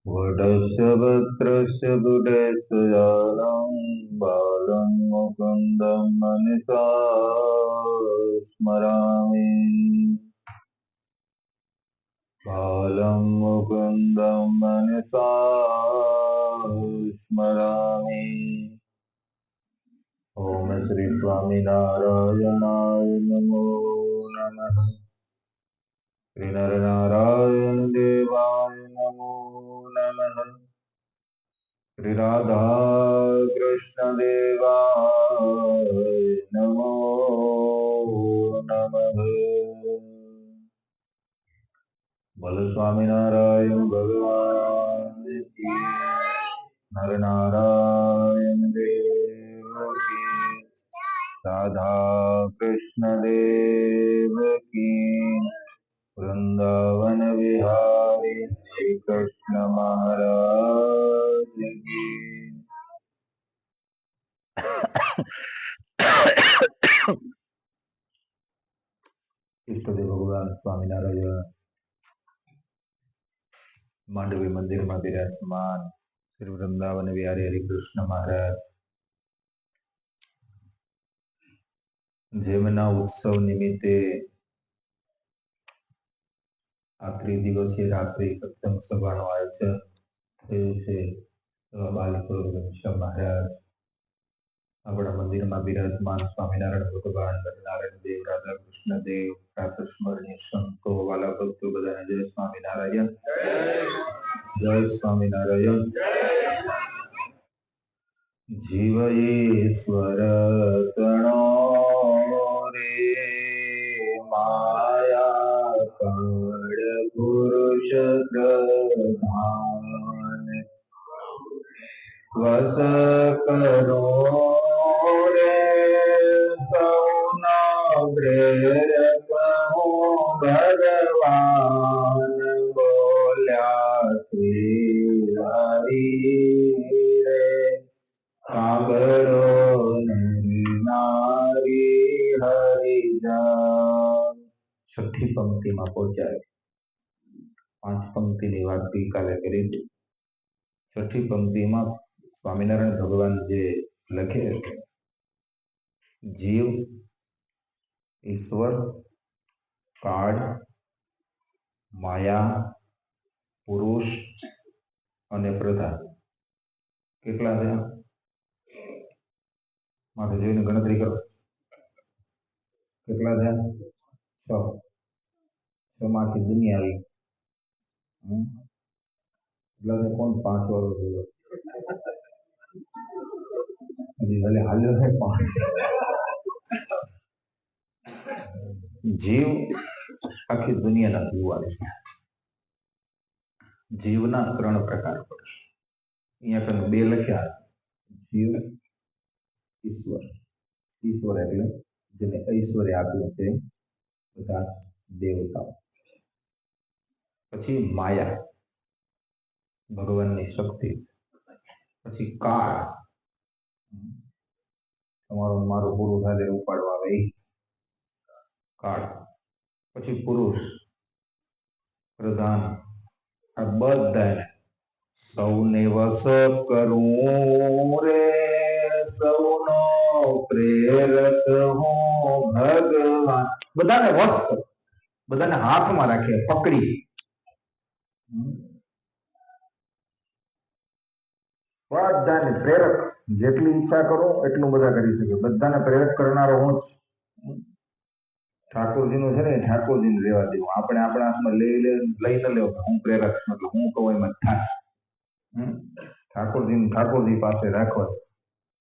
वटस्य वक्त्रस्य दुडस्य जालं बालं मुकुन्दं मनसा स्मरामि बालं मुकुन्दं मनसा स्मरामि। ओम श्री स्वामिनारायणाय नमो नमः। श्री नरनारायण देवाय नमो नमः। श्री राधा कृष्ण देवाय नमो नमः। बोल स्वामिनारायण भगवान की, नरनारायण देव की, राधा कृष्ण देव की, वृंदावन विहारी श्री कृष्ण महाराज की। इष्टदेव भगवान स्वामिनारायण માંડવી મંદિરમાં બિરાજમાન શ્રી વૃંદાવન વિહારી હરિ કૃષ્ણ મહારાજ, જેમના ઉત્સવ નિમિત્તે આ ત્રિદિવસીય રાત્રિ સત્સંગ સભાનું આયોજન થયું છે, એવા બાલસ્વરૂપ ઘનશ્યામ મહારાજ આપણા મંદિરમાં બિરાજમાન સ્વામિનારાયણ ભગવાન, નારાયણ દેવ, રાધા કૃષ્ણ દેવ, પ્રાતસ્મરણીય સંતો, વાલા ભક્તો બધાને જય સ્વામિનારાયણ, જય સ્વામિનારાયણ। જીવ ઈશ્વર તણો રે માયા કળ પુરુષ પ્રધાન વસ કરો રે સૌના પ્રેરક ભગવાન બોલ્યા શ્રી હરિ રે સાંભળો નારી હરિજન। છઠ્ઠી પંક્તિમાં પહોંચાય। પાંચ પંક્તિની વાત ગઈકાલે કરી હતી। છઠ્ઠી પંક્તિમાં સ્વામિનારાયણ ભગવાન જે લખે છે, જીવ, ઈશ્વર, કાળ, માયા, પુરુષ અને પ્રધાન કેટલા થયા? મારે જોઈને ગણતરી કરો, કેટલા થયા? છ। છ માંથી દુનિયા આવી, એટલે કોણ પાંચ વાળો જોયો? હજી ભલે હાલ્યો છે પાંચ। જીવ આખી દુનિયાના જીવવાની છે। જીવના ત્રણ પ્રકાર પડે, અહીંયા તમે બે લખ્યા, જીવ, ઈશ્વર। ઈશ્વર એટલે જેને ઐશ્વર્ય આપ્યું છે, બધા દેવતાઓ। પછી માયા, ભગવાનની શક્તિ। પછી કાળ, તમારું મારું પૂરું થાય ઉપાડવા આવે એ કાળ। પછી પુરુષ, પ્રધાન। આ બધાને સૌને વશ કરું રે સૌનો પ્રેરક હું ભગવાન। બધાને વશ કર, બધાને હાથમાં રાખે, પકડી। બધાને પ્રેરક, જેટલી ઈચ્છા કરો એટલું બધા કરી શકે, બધાને પ્રેરક કરનારો હું જ। ઠાકોરજીનું છે ને, ઠાકોરજીને લેવા દેવું, આપણે આપણા હાથમાં લઈ ન લેવું, હું પ્રેરક એટલે હું કહું એમાં થાય। ઠાકોરજી પાસે રાખો,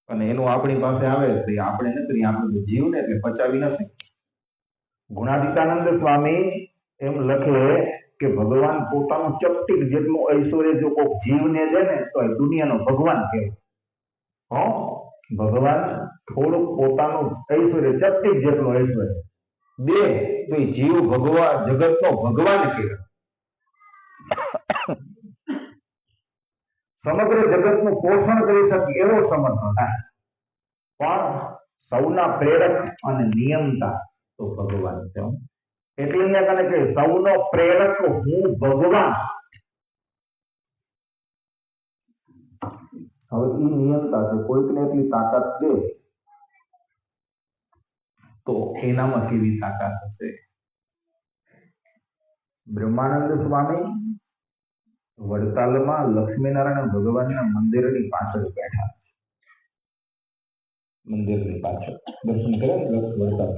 અને એનું આપણી પાસે આવે તો આપણે નથી, આપણે જીવને એટલે પચાવી નથી। ગુણાદિતાનંદ સ્વામી એમ લખે કે ભગવાન પોતાનું ચપટીક જેટલું ઐશ્વર્ય જો કોઈ જીવને દે ને તો દુનિયાનો ભગવાન કહેવાય। ભગવાન થોડુંક પોતાનું ઐશ્વર્ય, ચપટીક જેટલું ઐશ્વર્ય દે તો જીવ ભગવાન, જગતનો ભગવાન કહેવાય। સમગ્ર જગતનું પોષણ કરી શકે એવો સમર્થ થાય, પણ સૌના પ્રેરક અને નિયમતા તો ભગવાન છે। એટલે અહીંયા કને કે સૌનો પ્રેરક હું ભગવાન. હવે એ નિયંતા છે, કોઈકને એટલી તાકાત દે તો એનામાં કેવી તાકાત હશે. બ્રહ્માનંદ સ્વામી વડતાલમાં લક્ષ્મીનારાયણ ભગવાનના મંદિરની પાછળ બેઠા છે. મંદિરની પાછળ દર્શન કરે ને વડતાલ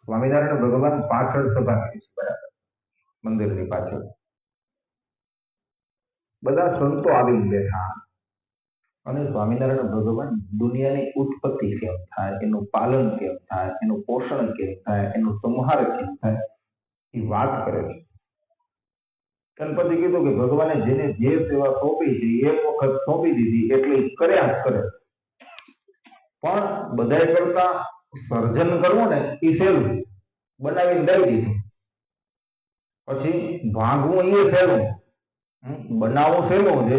સ્વામિનારાયણ ભગવાન પાછળ સભા કરી છે, બરાબર, મંદિરની પાછળ બધા સંતો આવીને બેઠા અને સ્વામિનારાયણ ભગવાન દુનિયાની ઉત્પત્તિ કેમ થાય, એનું પાલન કેમ થાય, એનું પોષણ કેમ થાય, એનું સંહાર કેમ થાય એ વાત કરે છે. ગણપતિ કીધું કે ભગવાને જેને જે સેવા સોંપી છે એક વખત સોંપી દીધી એટલે કર્યા જ કરે, પણ બધાય કરતા સર્જન કરવું ને એ સહેલું, બનાવીને દઈ દીધું. પછી ભાગવું એ સહેલું, બનાવવું સહેલું છે,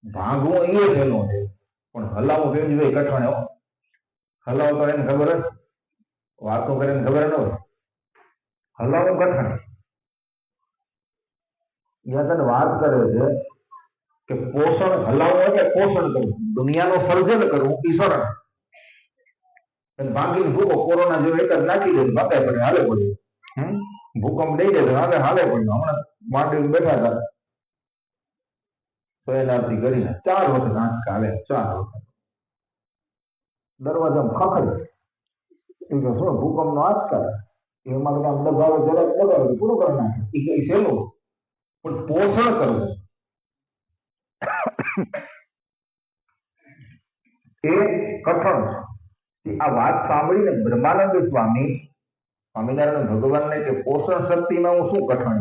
ભાગવું એ સહેલું છે, પણ હલાવવું કેમ જોઈએ કઠણ. હલાવ તો એને ખબર જ, વાતો કરે ને ખબર ન હોય, હલાવવું કઠણ. યાદ વાત કરે છે કે પોષણ હલાવવું એટલે પોષણ કરવું, દુનિયાનું સર્જન કરવું એ સરળ. ભાંગીને ભૂકો કોરોના જેવો એક જ નાખી દે ભાગે પડે હાલે પડ્યું, ભૂકંપ દઈ દે હાલે હાલે પડ્યું. હમણાં માંડવી બેઠા હતા સોયનાથી કરીને 4 વખત આંચકા આવે, 4 વખત દરવાજા ખખડે. એ કે શું ભૂકંપ નો આંચકા, એમાં બધા દબાવે જરાક દબાવે પૂરું કરી નાખે. એ કઈ સહેલું, પણ પોષણ કરવું એ કઠણ. આ વાત સાંભળીને બ્રહ્માનંદ સ્વામી સ્વામિનારાયણ ભગવાનને કે પોષણ શક્તિમાં હું શું કઠણ,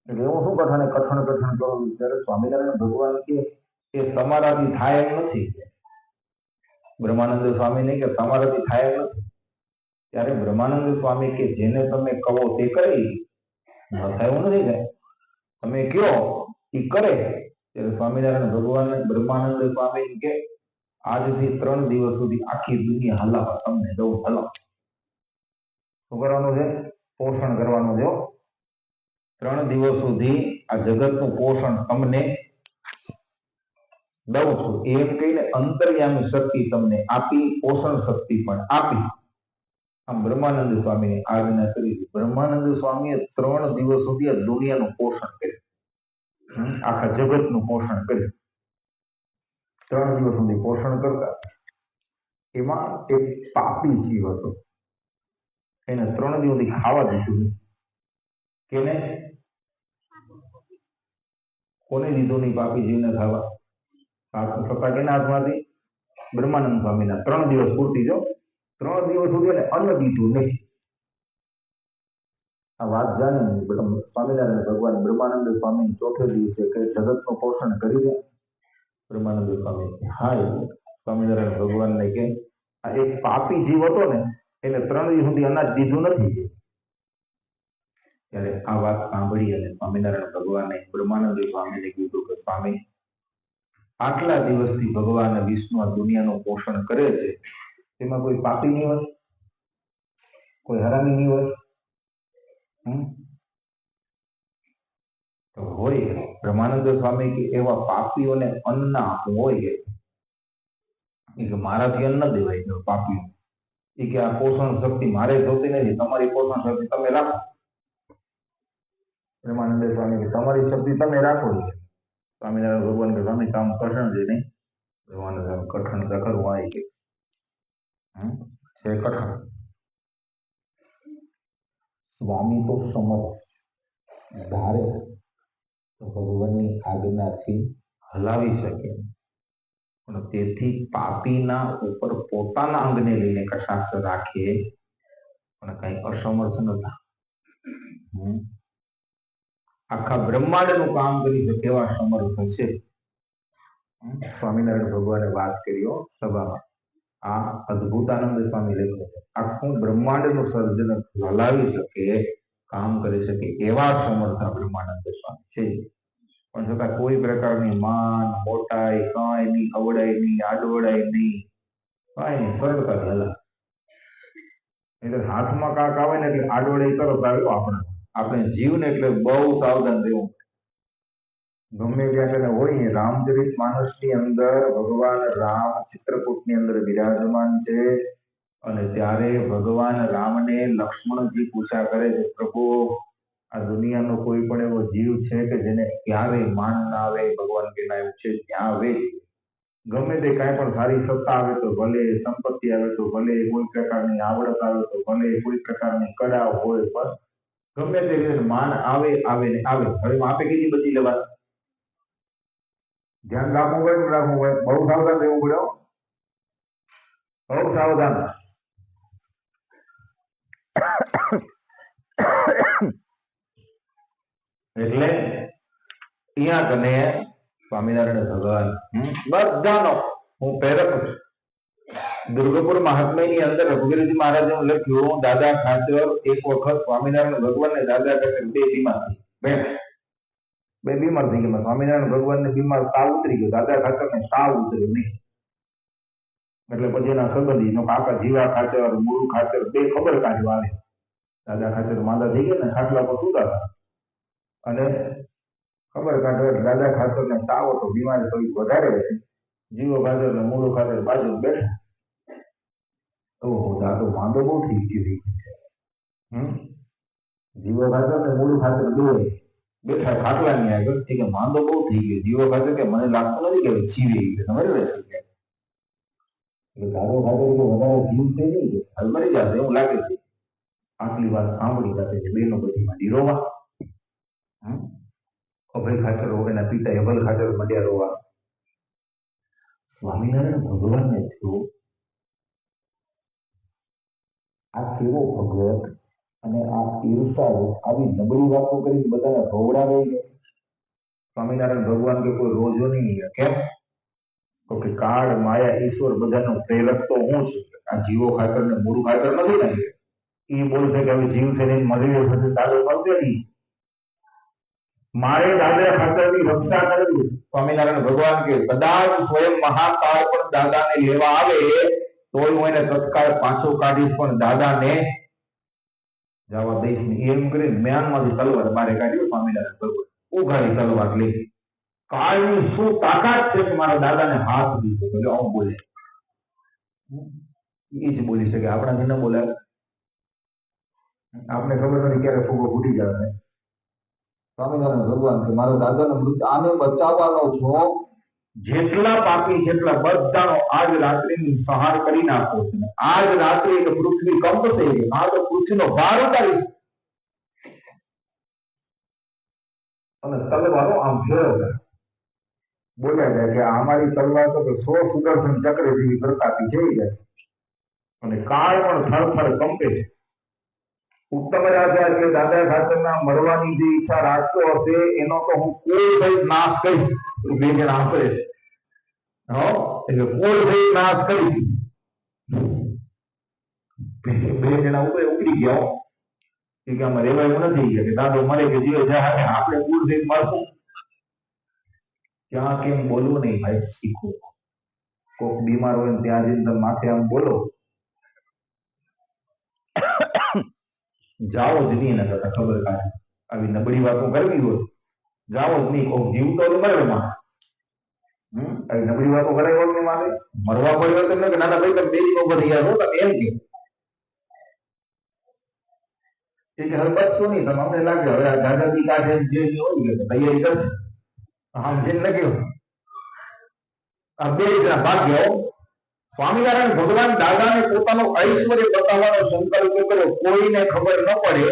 એટલે હું શું કઠણ કઠણ કરું. ત્યારે સ્વામિનારાયણ ભગવાન કે તમારાથી થાય એમ નથી. બ્રહ્માનંદ સ્વામી નહીં કે તમારાથી થાય એમ નથી. ત્યારે બ્રહ્માનંદ સ્વામી કે જેને તમે કહો તે કરે, ન થાય એવું નથી. થાય તમે કયો એ કરે. ત્યારે સ્વામિનારાયણ ભગવાન બ્રહ્માનંદ સ્વામી કે આજથી 3 દિવસ સુધી આખી દુનિયા હલાવા તમને દઉં, હલાવ. શું કરવાનું છે? પોષણ કરવાનું છે. 3 દિવસ સુધી આ જગતનું પોષણ તમને દઉં છું એમ કહીને અંતર્યામી શક્તિ તમને આપી, પોષણ શક્તિ પણ આપી. આમ બ્રહ્માનંદ સ્વામીની આજ્ઞા કરી. બ્રહ્માનંદ સ્વામીએ 3 દિવસ સુધી આ દુનિયાનું પોષણ કર્યું, આખા જગતનું પોષણ કર્યું. 3 દિવસ સુધી પોષણ કરતા. એમાં એક પાપી જીવ હતો, એને 3 દિવસ સુધી ખાવા દીધું. કેને? કોને દીધું નહીં પાપી જીવને ખાવા? સત્તા કેના હાથમાંથી? બ્રહ્માનંદ સ્વામીના. 3 દિવસ પૂરતી. જો 3 દિવસ સુધી એને અન્ન દીધું નહીં. આ વાત જાણી સ્વામિનારાયણ ભગવાન બ્રહ્માનંદ સ્વામી ચોથે દિવસે કે જગતનું પોષણ કરી દે. બ્રહ્માનંદ સ્વામી હા, એટલે સ્વામિનારાયણ ભગવાનને કે આ એક પાપી જીવ હતો ને એને 3 દિવસ સુધી અનાજ દીધું નથી. ત્યારે આ વાત સાંભળી અને સ્વામિનારાયણ ભગવાને બ્રહ્માનંદ સ્વામીને કીધું કે સ્વામી, આટલા દિવસથી ભગવાન વિષ્ણુ આ દુનિયાનું પોષણ કરે છે, તેમાં કોઈ પાપી નહીં હોય, કોઈ હરામી નહીં હોય. તો હોય. બ્રહ્માનંદ સ્વામી કે એવા પાપીઓને અન્ન આપવું હોય કે મારાથી અન્ન દેવાય પાપીઓ. એ કે આ પોષણ શક્તિ મારે જોતી નથી, તમારી પોષણ શક્તિ તમે રાખો. બ્રહ્માનંદ સ્વામી કે તમારી શક્તિ તમે રાખો. સ્વામિનારાયણ ભગવાન કે સ્વામી કામ કઠણ છે નહીં? બ્રહ્માનંદ સ્વામી કઠણ તો ખરું આવી કે છે કઠણ. સ્વામી તો સમર્થ, ધારે તો ભગવાનની આજ્ઞાથી હલાવી શકે, પણ તેથી પાપીના ઉપર પોતાના અંગને લઈને કટાક્ષ રાખે પણ કઈ અસમર્થ નતા. આખા બ્રહ્માંડનું કામ કરી શકે એવા સમર્થ છે. સ્વામિનારાયણ ભગવાને વાત કરી સભામાં. આ અદ્ભુતાનંદ સ્વામી લખ્યું છે. આખું બ્રહ્માંડનું સર્જન હલાવી શકે, કામ કરી શકે એવા સમર્થ બ્રહ્માનંદ સ્વામી છે. પણ છતાં કોઈ પ્રકારની માન મોટાઈ કાંઈ નહીં, અવડાઈ નહીં, આડવડાઈ નહીં, કાંઈ નહીં, સરળતાથી હલા. એટલે હાથમાં કાંક આવે ને એટલે આડોડે તરત આવ્યો આપણે જીવને એટલે બહુ સાવધાન રહેવું. ગમે ત્યાં કને હોય રામચરિત માનસની અંદર ભગવાન રામ ચિત્રકૂટની અંદર બિરાજમાન છે અને ત્યારે ભગવાન રામને લક્ષ્મણજી પૂછા કરે છે, પ્રભુ આ દુનિયાનો કોઈ પણ એવો જીવ છે કે જેને ક્યારેય માન ના આવે? ભગવાન કે ના, એવું છે ત્યાં આવે. ગમે તે કાંઈ પણ સારી સત્તા આવે તો ભલે, સંપત્તિ આવે તો ભલે, કોઈ પ્રકારની આવડત આવે તો ભલે, કોઈ પ્રકારની કળા હોય, પણ ગમે તે રીતે માન આવે આવે ને આવે. હવે આપે કીધી બચી લેવા, ધ્યાન રાખવું હોય ને રાખવું હોય, બહુ સાવધાન રહેવું પડે, બહુ સાવધાન. એટલે અહીંયા કને સ્વામિનારાયણ ભગવાન બધાનો હું પ્રેરક છું. દુર્ગપુર મહાત્મ્યની અંદર રઘુવીરજી મહારાજે લખ્યું, દાદા ખાચર એક વખત સ્વામિનારાયણ ભગવાનને દાદા ખાચર બે બીમાર થઈ ગયા. સ્વામિનારાયણ ભગવાનને બીમાર તાવ ઉતરી ગયો, દાદા ખાચરને તાવ ઉતર્યો નહીં. એટલે પછી એના સંબંધી નો કાકા જીવા ખાચર, મૂળુ ખાચર બે ખબર કાઢવા આવે. દાદા ખાચર માંદા થઈ ગયા ને ખાટલા પર સુતા હતા અને ખબર કાઢવા દાદા ખાચર ને તાવ હતો, બીમારી થોડી વધારે હતી. જીવો ખાચર ને મૂળુ ખાચર બાજુ બેઠા. ઓહો, દાદો માંદો બહુ થઈ ગયો. જીવો ખાચર ને મૂળુ ખાચર બે બેઠા ખાટલાની આગળ. કે માંદો બહુ થઈ ગયો. જીવો ખાચર કે મને લાગતું નથી કે જીવે તમારે રહેશે. દાદો ખાચર કે વધારે જીવ છે નહીં, હવે મરી જશે એવું લાગે છે. આટલી વાત સાંભળી સાથે બેનો બધી માંડી રોવા. અભય ખાચર એના પિતા અભય ખાચર મંડ્યા રોવા. સ્વામિનારાયણ ભગવાનને થયું આ કેવો ભગવત અને આ ઈર્ષાઓ આવી નબળી વાતો કરી બધાને રોવડાવે છે. સ્વામિનારાયણ ભગવાન કે કોઈ રોજો નહીં. કેમ? તો કે કાળ માયા ઈશ્વર બધાનો પ્રેરક તો હું છું. આ જીવો ખાતર ને મૂળું ખાતર નથી ને. એ બોલશે કે હવે જીવ છે ને મરી થશે, દાદો મળશે નહીં. મારે દાદા ખાતરની રક્ષા કરવી. સ્વામિનારાયણ ભગવાન કે કદાચ સ્વયં મહાકાળ પણ દાદાને લેવા આવે તોય હું એને તત્કાળ પાછો કાઢીશ, પણ દાદાને જવા દઈશ નહીં. એમ કરી મ્યાનમાંથી તલવાર બારે કાઢ્યો સ્વામિનારાયણ ભગવાન. ઉઘાડી તલવાર લઈ. કાળની શું તાકાત છે કે મારા દાદાને હાથ દીધો? એટલે આવું બોલે. એ જ બોલી શકે, આપણાથી ન બોલે. આપણે ખબર નથી ક્યારે ફૂગો ફૂટી જાય. સ્વામિનારાયણ ભગવાન કે મારા દાદાનો મૃત્યુ આને બચાવવાનો છો. જેટલા પાપી જેટલા બધાનો આજ રાત્રિની સંહાર કરી નાખો છે. આજ રાત્રે કે પૃથ્વી કંપશે, આ તો પૃથ્વીનો ભાર ઉતારીશ. અને તલવારો આમ ફેરવતા બોલ્યા જાય કે અમારી તલવાર તો 100 સુદર્શન ચક્ર જેવી પ્રતાપી જઈ જાય અને કાળ પણ થરથર કંપે. ઉત્તમ રાજા એટલે દાદા ખાતરના મરવાની જે ઈચ્છા રાખતો હશે એનો તો હું કોઈ સહિત નાશ કરીશ. બે જણા આપે એટલે કોઈ સહિત નાશ કરીશ. બે જણા ઉકળી ગયા કે આમાં રેવાય એવું નથી કે દાદો મરે કે જીવે જાય, આપણે કુળ સહિત મરશું. ત્યાં કેમ બોલવું નહીં ભાઈ, શીખો. કોક બીમાર હોય ત્યાં જઈને માથે આમ બોલો, જાઓ જ નહીં. એના કરતા ખબર કાઢી આવી નબળી વાતો કરવી હોય જાઓ જ નહીં. કોક જીવતો મરે માં આવી નબળી વાતો કરાય હોય મારે મરવા પડ્યો તો નાના ભાઈ તમે બે દિન ઉપર તૈયાર હો. તમે એમ કે હવે બચશો નહીં. તમે અમને લાગે હવે આ દાદાજી કાઢે જે હોય તૈયારી કરશે. આમ જેમ લખ્યું આ બે જણા ભાગ્યો. સ્વામિનારાયણ ભગવાન દાદાને પોતાનો ઐશ્વર્ય બતાવવાનો સંકલ્પ કર્યો. કોઈને ખબર ન પડે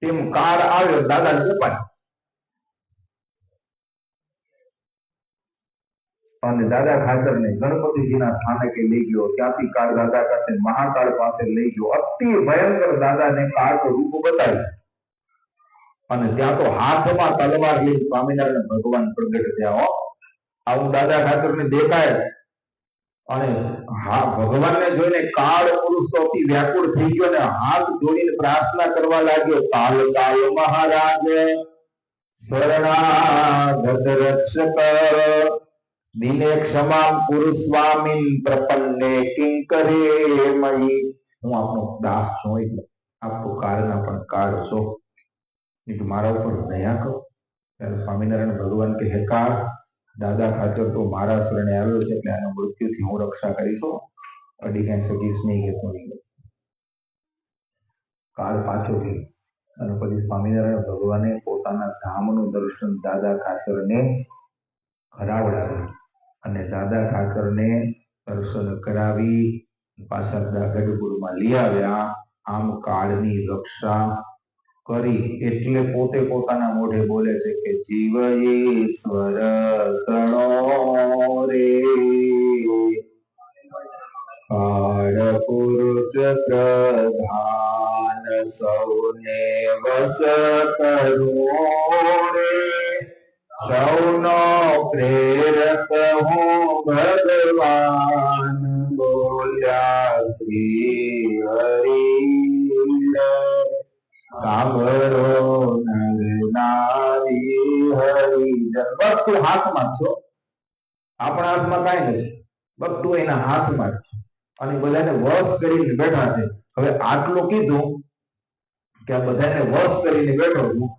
તેમ કાળ આવ્યો, દાદા ઉપાય અને દાદા ખાચરને ગણપતિજીના સ્થાનકે લઈ ગયો. ત્યાંથી કાળ દાદા પાસે મહાકાળ પાસે લઈ ગયો. અતિ ભયંકર દાદાને કાળ રૂપ બતાવ્યું અને ત્યાં તો હાથમાં તલવાર લઈ સ્વામિનારાયણ ભગવાન પ્રગટ થયા. આવું દાદા ખાચરને દેખાય અને ભગવાનને જોઈને કાળ પુરુષ તો અતિ વ્યાકુળ થઈ ગયો અને હાથ જોડીને પ્રાર્થના કરવા લાગ્યો. કાલ કાલ મહારાજ શરણાગત રક્ષક દિને ક્ષમા પુરુષ સ્વામી પ્રપન્ને કિંકરે મયી હું આપનો દાસ છું, એટલે આપ તો કાળના પણ કાળ છો, એટલે મારા ઉપર દયા કરો. ત્યારે સ્વામિનારાયણ ભગવાન કે હે કાળ, દાદા ખાચર તો મારા શરણે આવ્યો છે, એટલે આના મૃત્યુથી હું રક્ષા કરીશું, અડી ક્યાંય સજીશ નહીં કે કોઈ. કાળ પાછો ગયો અને પછી સ્વામિનારાયણ ભગવાને પોતાના ધામનું દર્શન દાદા ખાચરને કરાવડાવ્યું અને દાદા ખાચરને દર્શન કરાવી પાછા ગઢપુરમાં લઈ આવ્યા. આમ કાળની રક્ષા કરી. એટલે પોતે પોતાના મોઢે બોલે છે કે જીવ ઈશ્વર તણો રે, કાળ પુરુષ પ્રધાન સૌને વસ કરો રે, સૌનો પ્રેરક હું ભગવાન બોલ્યા શ્રી હરિ. સાંભળો નર નારી હરિજન. બધું હાથમાં છો, આપણા હાથમાં કાંઈ નથી, બધું એના હાથમાં છે અને બધાને વશ કરીને બેઠા છે. હવે આટલું કીધું કે આ બધાને વશ કરીને બેઠો છું,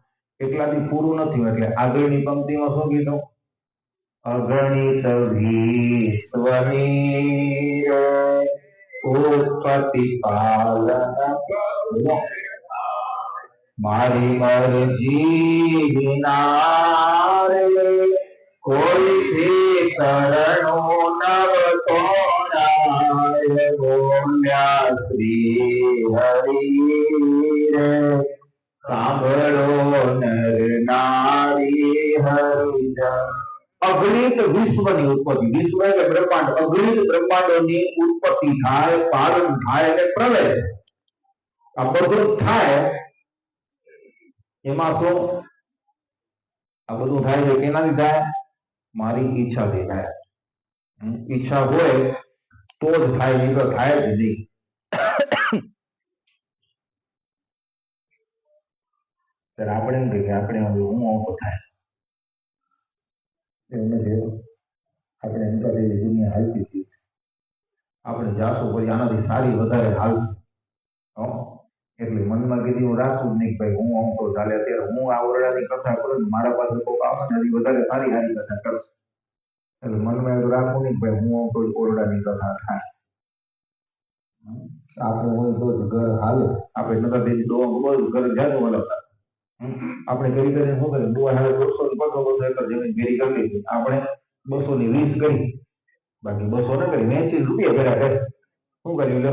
એટલાથી પૂરું નથી. એટલે આગળની પંક્તિમાં શું કીધું? અગણિત વિશ્વની ઉત્પત્તિ પાલન મારી મરજી વિના રે, કોઈથી શરણો નવ તોડાય, બોલ્યા શ્રી હરિ રે. સાંભળો નર નારી હરિજન. અગણિત વિશ્વની ઉત્પત્તિ, વિશ્વ એટલે બ્રહ્માંડ, અગણિત બ્રહ્માંડોની ઉત્પત્તિ થાય, પાલન થાય અને પ્રલય, આ બધું થાય. એમાં શું આ બધું થાય છે? કેનાથી થાય? મારી ઈચ્છાથી થાય. ઈચ્છા હોય તો જ થાય, નહીં તો થાય જ નહીં. ત્યારે આપણે એમ કહીએ આપણે હું આવતો થાય એવું નથી. આપણે એમ કરી દુનિયા હાલતી હતી, આપણે જાશું પછી આનાથી સારી વધારે હાલશે. એટલે મનમાં કીધી હું રાખું જ નહીં ભાઈ હું આવતો ચાલે. અત્યારે હું આ ઓરડાની કથા કરું ને મારા પાસે કોઈ આવે ને વધારે સારી સારી કથા કરશે. એટલે મનમાં એવું રાખવું નહીં ભાઈ હું આવતો ઓરડાની કથા થાય. આપણે હોય તો જ ઘર હાલે. આપણે નતા દેવી દોવા બહુ ઘર જાતું વળતા. આપણે કરી કરીને શું કરે? દોવા હાલે 200 ની 500 એકર જમીન ભેરી કરી લીધી. આપણે 220 કરી, બાકી 200 ના કરી, 80 રૂપિયા ભેરા કરે. શું કર્યું? લે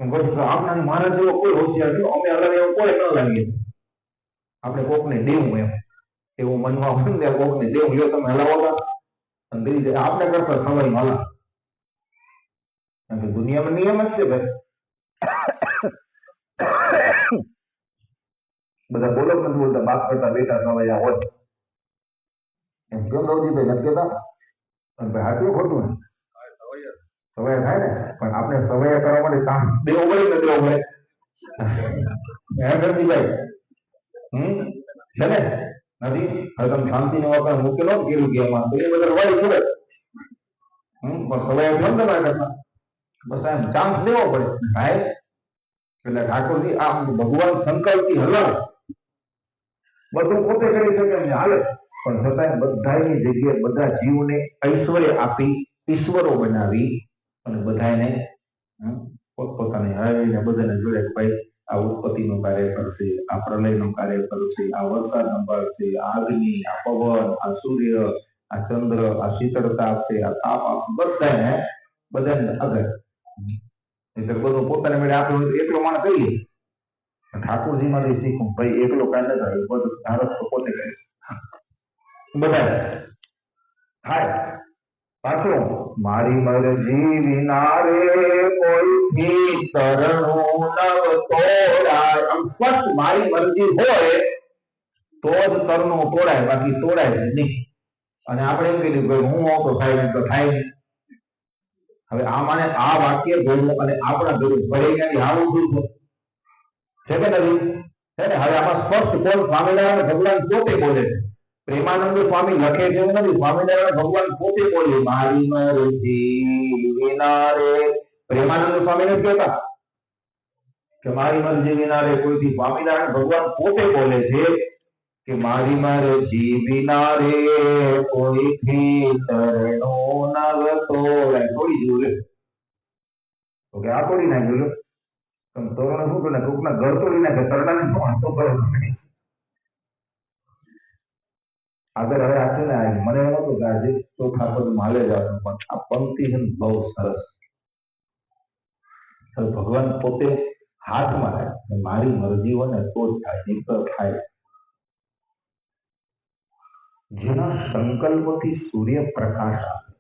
આપણા મારા જેવો કોઈ હોશિયાર નહીં, અમે અલગ એવું કોઈ ન લાગીએ. આપણે કોકને દેવું એમ એવું મનમાં હોય ને, કોકને દેવું લ્યો તમે હલાવો અને દઈ જાય. આપણે કરતા સમય હલા, કારણ કે દુનિયામાં નિયમ જ છે ભાઈ. બધા બોલો નથી બોલતા, બાપ કરતા બેટા સવાયા હોય એમ કેમ રવજીભાઈ નથી કેતા? ભાઈ સાચું ખોટું ને સવાયા થાય ને, પણ આપણે સવાયા કરવા માટે કામ દેવો પડે ને, દેવો પડે ભાઈ. છે ને નથી. હવે તમે શાંતિ નો વાપર મૂકેલો કેવું કે એમાં એ બધા વાળી છોડે. પણ સવાયા થયો ને તમારા કરતા, બસ એમ ચાન્સ દેવો પડે ભાઈ. એટલે ઠાકોરજી આ ભગવાન સંકલ્પથી હલાવે, બધું પોતે કરી શકે એમ હાલે, પણ છતાં બધાની જગ્યાએ બધા જીવને ઐશ્વર્ય આપી, ઈશ્વરો બનાવી અને બધાને પોતપોતાની હરાવીને બધાને જોડે કે ભાઈ આ ઉત્પત્તિનું કાર્ય કરશે, આ પ્રલયનું કાર્ય કરશે, આ વરસાદ સંભાળશે, આ અગ્નિ, આ પવન, આ સૂર્ય, આ ચંદ્ર, આ શીતળતા આપશે, આ તાપ આપશે, બધાને આગળ. એટલે બધું પોતાને મેળે આપણે એકલો માણસ કહીએ. ઠાકોરજી માંથી શીખું ભાઈ એકલો કાંઈ ન થાય, બધું ધારક તો પોતે કરે બધા થાય. પાછો મારી મરજી વિના રે કોઈથી તરણું નવ તોડાય. આમ સ્પષ્ટ મારી મરજી હોય તો જ તરણું તોડાય, બાકી તોડાય નહીં. અને આપણે એમ કીધું ભાઈ હું આવતો થાય ને તો થાય નહીં. હવે આ માને આ વાક્ય બોલવું અને આપણા ઘરે ભરે ક્યાંથી આવું શું છે કે નથી? છે ને. હવે આમાં સ્પષ્ટ કોણ? સ્વામિનારાયણ ભગવાન પોતે બોલે છે. પ્રેમાનંદ સ્વામી લખે છે એવું નથી, સ્વામિનારાયણ ભગવાન પોતે બોલે મારી મરજી વિના રે. પ્રેમાનંદ સ્વામી નથી કહેતા, કે મારી મરજી વિના રે કોઈથી સ્વામિનારાયણ ભગવાન પોતે બોલે છે કે મારી મરજી વિના રે કોઈથી તરણો નવ તોડે. થોડી જોયું તો કે આ તોડી નાખ્યું. તમે તોરણ શું કરે, કોકના ઘર તોડી નાખે, તરણાને શું વાંધો કરે? આગળ હવે આ છે ને, મને એમ હતું કે આજે ચોખા પર માલે જ આવતું, પણ આ પંક્તિ છે ને બહુ સરસ. ભગવાન પોતે હાથમાં રાખે, મારી મરજી હોય ને તો જ થાય, નહીં તો થાય. જેના સંકલ્પથી સૂર્ય પ્રકાશ આપે,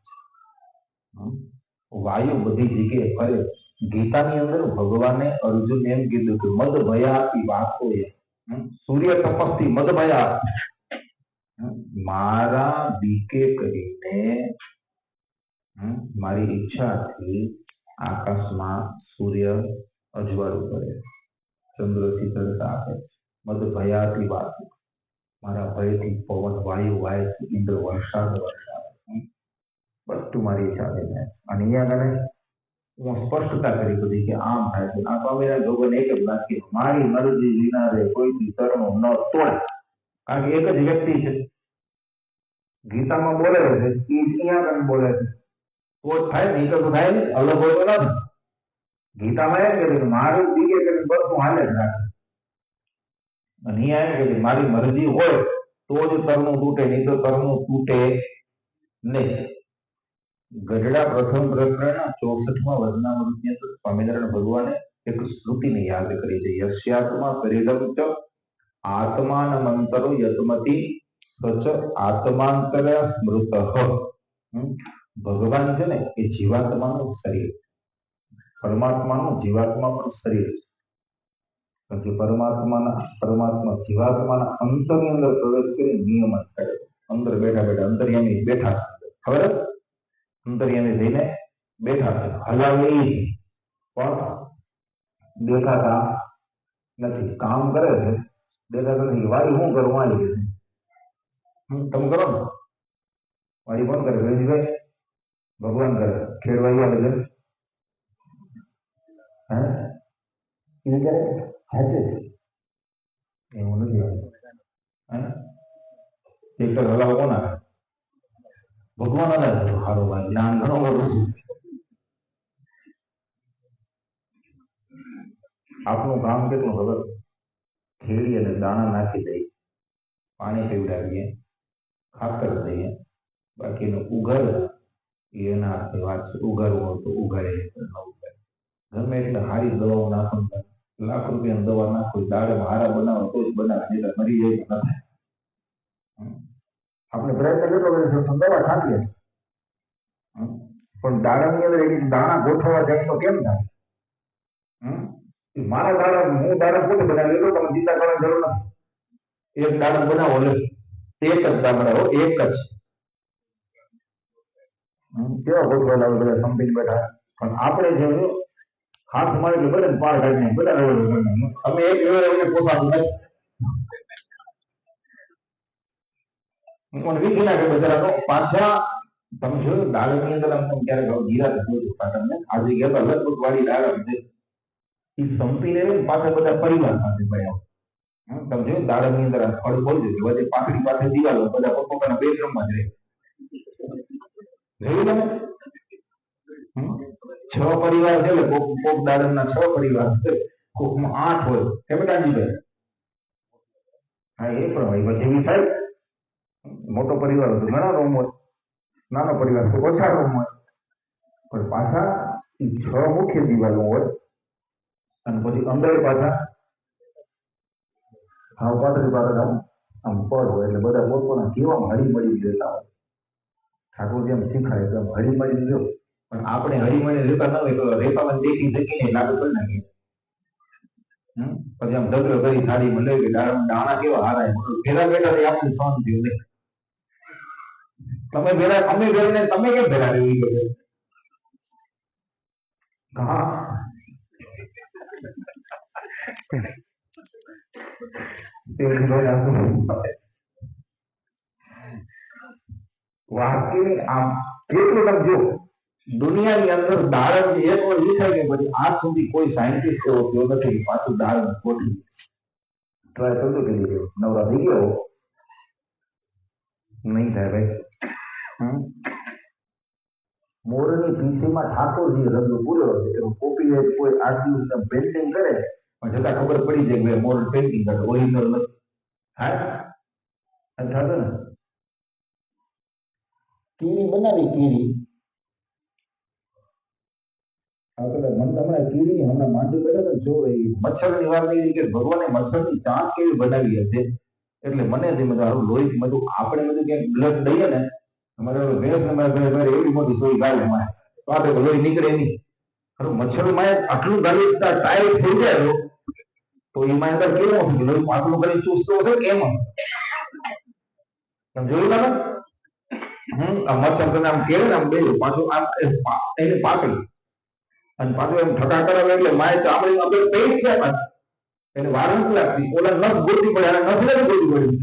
વાયુ બધી જગ્યાએ ફરે. ગીતાની અંદર ભગવાને અર્જુન એમ કીધું કે મદ ભયાતી વાતો, સૂર્ય તપસ્થી મદ ભયા, મારા બીકે કરીને, મારી ઈચ્છાથી આકાશમાં સૂર્ય અજવાળું કરે, ચંદ્ર શીતળતા આપે છે. મદ ભયાતી વાતો, મારા ભયથી પવન વાયુ વાય છે, ઇન્દ્ર વરસાદ વરસાવે, બધું મારી ઈચ્છા થઈ જાય છે. અને અહીંયા આગળ હું સ્પષ્ટતા કરી બધી કે આમ થાય છે. આ સ્વામિનારાયણ ભગવાન એક જ વાત કે મારી મરજી વિના રે કોઈથી તરણો ન તોડે. કારણ કે એક જ વ્યક્તિ છે, ગીતામાં બોલે છે, અહીંયા આગળ બોલે છે, તો જ થાય, નહીં તો થાય નહીં, અલગ હોય તો નથી. ગીતામાં એમ કે મારું બીજે કરીને બધું હાલે જ રાખે. અને અહીંયા એમ કે મારી મરજી હોય તો જ તરણું તૂટે, નહીં તો તરણું તૂટે નહીં. ગઢડા પ્રથમ પ્રકરણના 64માં વચનામૃતની અંદર સ્વામિનારાયણ ભગવાને એક શ્રુતિને યાદ કરી છે. યસ્યાત્મા શરીરમ ચ આત્માનમંતરો યતમતી સચ આત્માંતર સ્મૃત. ભગવાન છે ને એ જીવાત્માનું શરીર, પરમાત્માનું જીવાત્મા પણ શરીર છે. કારણ કે પરમાત્મા જીવાત્માના અંતરની અંદર પ્રવેશ કરી નિયમન કરે. અંદર બેઠા બેઠા અંતર્યામી બેઠા છે, ખબર? અંતર્યામી થઈને બેઠા છે, હલાવે પણ દેખાતા નથી, કામ કરે છે, દેખાતા નથી. વાળી શું કરું, વાળી છે, તમે કરો ને વાળી કોણ કરે? ભાઈ ભગવાન કરે, ખેડવાઈ આવે છે, હે એ કરે હાચે એવું નથી આવતું. ટ્રેક્ટર હલાવો કોણ આવે? ભગવાન હલાવે. સારો ભાઈ, જ્ઞાન ઘણો બધું છે. આપણું કામ કેટલું ખબર? ખેડી અને દાણા નાખી દઈએ, પાણી પીવડાવીએ, ખાતર દઈએ, બાકીનું ઉગાડ એના હાથની વાત છે. ઉગાડવું હોય તો ઉગાડે, ન ઉગાડે. ગમે એટલે સારી દવાઓ નાખો, લાખ રૂપિયાની દવા નાખો, દાળમાં હારા બનાવો તો જ બનાવે, નહીં તો મરી જાય તો નથી. આપણે પ્રયત્ન કેટલો કરીએ છીએ, દવા છાંટીએ, પણ દાડાની અંદર એક દાણા ગોઠવવા જાય તો કેમ થાય? મારા દાડા, હું દાડા પોતે બનાવી લેતો, તમે ચિંતા કરવાની જરૂર નથી. એક દાડા બનાવો, એક જ દાડા બનાવો, એક જ. કેવા ગોઠવેલા આવે બધા સંપીને બેઠા. પણ આપણે જે હાથ મારી એટલે બધા પાર કાઢીને બધા અમે એક એવડે પોસાતું નથી. પણ વીખી નાખે બધા પાછા. તમે જોયું દાડમની અંદર ક્યારેક ગીરા તમને આજે ગયા હતા લગભગ વાળી દાડમ છે, એ સંપીને પાછા બધા પરિવાર સાથે પડ્યા. તમે જોયું દાડમની અંદર ફળ બોલજો વચ્ચે પાકડી પાસે દિવાલો, બધા પોતાના બેડરૂમમાં જ રહે. જોયું તમે? 6 પરિવાર છે, કોક દાડમના 6 પરિવાર છે, કોકમાં 8 હોય. કેમેટાજીભાઈ હા, એ પણ હોય. પછી એવી થાય મોટો પરિવાર હોય તો ઘણા રૂમ હોય, નાનો પરિવાર તો ઓછા રૂમ હોય, પણ પાછા 6 મુખ્ય દિવાલો હોય. અને પછી અંદર પાછા હાવ પાતળી પાતળી આમ પડ હોય, એટલે બધા પોતાના કેવા હળી મળી રહેતા હોય. ઠાકોર જેમ શીખાય તેમ હળી મળી રહ્યો. પણ આપણે હળી મળી રહેતા ન હોય તો રેતામાં દેખી શકીને લાગુ કરી નાખીએ. પછી આમ ઢગલો કરી થાળીમાં લઈ કે દાણા કેવા હારાય, ભેગા બેઠા આપણે શાંતિ હોય. તમે ભેગા, અમે ભેગા, તમે કેમ ભેગા રહેવી પડે? હા, વાંચીને આમ કેટલું તમે જો દુનિયાની અંદર દાડમ એક વાર એ થાય કે પછી આજ સુધી કોઈ સાયન્ટિસ્ટ એવો થયો નથી કે પાછું દાડમ ગોઠવી ટ્રાય કરતો કે નવરા થઈ ગયો નહીં થાય ભાઈ. મોરની પીછીમાં ઠાકોરજી રંગ પૂર્યો છે એનો કોપી કોઈ આઠ દિવસ પેન્ટિંગ કરે પણ છતાં ખબર પડી જાય કે મોર પેન્ટિંગ કરે ઓરિજિનલ નથી. હા થતો ને કીડી બનાવી કીડી કીડી હમણાં માંડી બેઠા જો મચ્છર ની વાત નહીં કે ભગવાને મચ્છર ની ચાંચ કેવી બનાવી હશે એટલે મને લોહી બધું આપણે બધું ક્યાંક બ્લડ દઈએ ને અમારે ભેંસ એવી મોટી સોઈ ગાય અમારે તો આપણે લોહી નીકળે નહીં. મચ્છર માં આટલું ગાલી ટાઈટ થઈ જાય તો એમાં અંદર કેવું હશે લોહી પાતળું કરી ચૂસતો હશે કેમ તમે જોયું તમે આ મચ્છર તમે આમ કેળે ને આમ બે પાછું આમ એને પાકડી અને પાછું એમ ઠકા કરાવે એટલે માય ચામડી અંદર પેટ છે એને વાર નથી લાગતી ઓલા નસ ગોતી પડે અને નસ નથી ગોતી પડી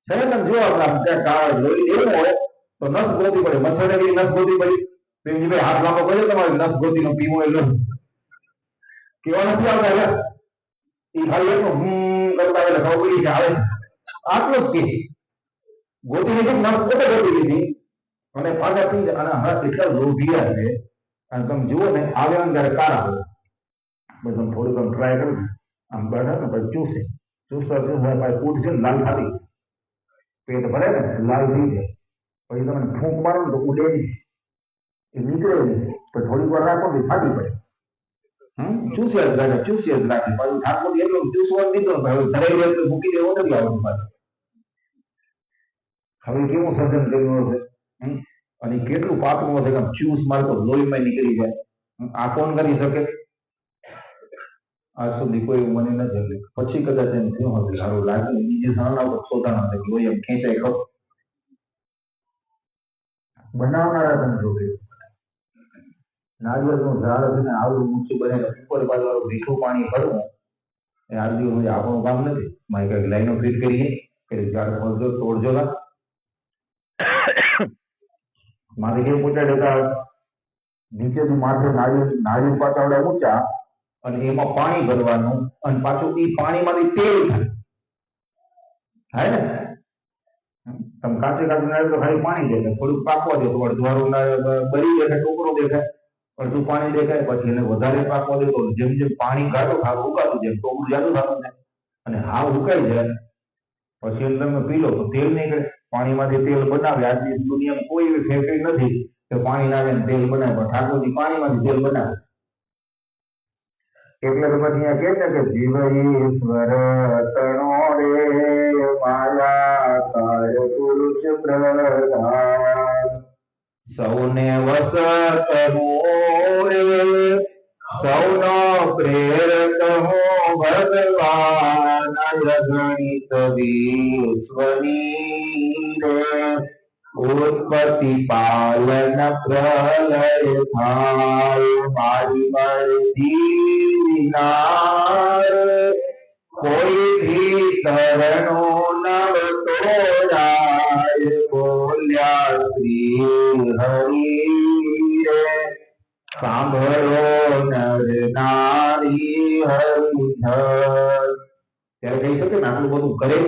છે ને તમે જો આપણે ત્યાં કાળ લોહી એવું હોય તો નસ ગોતી પડે મચ્છર ની નસ ગોતી પડી પ્રેમજીભાઈ હાથ લાંબો કર્યો તમારે નસ ગોતી નો પીવો એટલે કેવા નથી આવતા એ ખાલી એટલું કરતા એટલે ખબર પડી કે આવે આટલો જ કે ગોતી લીધી નસ પોતે ગોતી લીધી અને પાછા પી જાય અને હમણાં એટલા લોભિયા છે અને તમે જુઓ ને આવે ત્યારે કાર આવે બધું થોડુંક આમ ટ્રાય કરું આમ બેઠા ને પછી ચૂસે ચૂસતા ચૂસતા કૂટ છે ને લાલ ખાલી પેટ ભરે ને લાલ થઈ જાય પછી તમે ફૂંક મારો ને તો ઉડે નહીં એ નીકળે નહીં પછી થોડીક વાર રાખો ને ફાટી પડે ચૂસ્યા જ રાખે પાછું ઠાકોર એટલો ચૂસવા દીધો ધરાઈ જાય તો મૂકી દેવો નથી આવતું પાછું હવે કેવું સર્જન કર્યું હશે અને કેટલું પાતળું હશે કે ચૂસ મારતો લોહીમાં નીકળી જાય આ કોણ કરી શકે આજ સુધી કોઈ મને નથી પછી કદાચ એમ થયું હતું સારું લાગે બીજી સારા સોતાના હતા લોહી એમ ખેંચાય ખબર બનાવનારા તમે જો નારિયેળનું ઝાડ હતું ને આવડું ઊંચું બને ઉપર બાજુ વાળું મીઠું પાણી ભરવું એ આજ દિવસ આપણું કામ નથી મારી કઈક લાઈનો ફિટ કરીએ કે ઝાડ ખોલજો તોડજો ના મારે કેવું પૂછાય હતા નીચેથી માથે નારિયેળ પાછા ઊંચા અને એમાં પાણી ભરવાનું અને પાછું એ પાણીમાંથી તેલ થાય ને તમે કાચે કાચું નારિયેળ તો ખાલી પાણી દેખાય થોડુંક પાકવા દે તો અડધું બળી દેખાય ટોકરો દેખાય અડધું પાણી દેખાય પછી એને વધારે પાકવા દે તો જેમ જેમ પાણી કાઢો ખાવું ઉકાતું જાય ટોકરું જાડું થતું જાય અને હાવ ઉકાઈ જાય પછી એમ તમે પી લો તો તેલ નીકળે પાણીમાંથી તેલ બનાવે આજની દુનિયામાં કોઈ એવી ફેક્ટરી નથી કે પાણી લાવે ને તેલ બનાવે પણ ઠાકોરજી પાણીમાંથી તેલ બનાવે એટલે તો પછી અહીંયા કે છે કે જીવ ઈશ્વર તણો રે માયા કાય પુરુષ પ્રધાન સૌને વસ તણો રે સૌનો પ્રેરક હો ભગવાન ગણિત વિશ્વની રે ઉત્પત્તિ પાલન પ્રલય થાય મારી મરજી વિના કોઈ ભીતરનો નવ તોડાય બોલ્યા શ્રી હરિ રે સાંભળો નર નારી હરિધર ત્યારે કહી શકે ને આટલું બધું કરે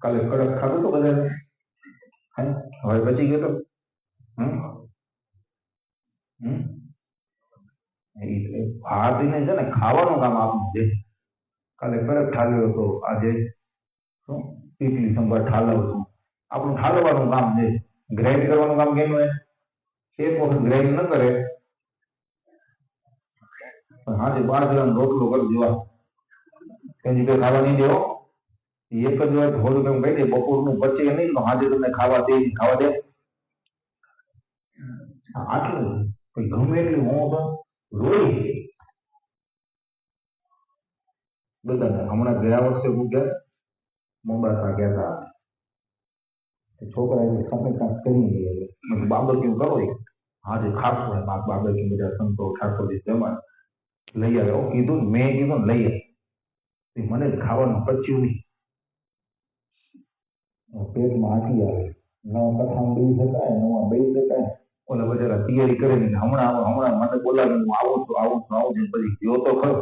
કાલે કડક ખાધું તો બધાને હવે બચી ગયો તો ભારતીને છે ને ખાવાનું કામ આપવું છે કાલે કડક ઠાલ્યો હતો આજે શું ઇડલી સંભાર ઠાલવતું આપણું ઠાલવાનું કામ છે ગ્રાઇન્ડ કરવાનું કામ કેનું એક વખત ગ્રાઇન્ડ ન કરે હાજે 12 ગ્રામ રોટલો કરી દેવા એની કઈ ખાવા નહીં દેવો એક જ વાર થોડું કેમ કહી દે બપોરનું બચે નહીં તો આજે તમને ખાવા દે આટલું ગમે એટલી હોંશ રોઈ બધા હમણાં ગયા વર્ષે હું ગયા મોંબાસા ગયા હતા છોકરા સમય કાંક કરી બાબક્યુ કરો આજે ખાસ હોય બાબક્યુ બધા સંતો ઠાકોરજી જમા લઈ આવે કીધું મેં કીધું લઈ આવે મને જ ખાવાનું પચ્યું નહીં પેટમાં હાથી આવે ન કથામાં બેસી શકાય ન બેસી શકાય. ઓલા બચારા તૈયારી કરીને હમણાં મને બોલાવીને હું આવું છું પછી ગયો તો ખરો.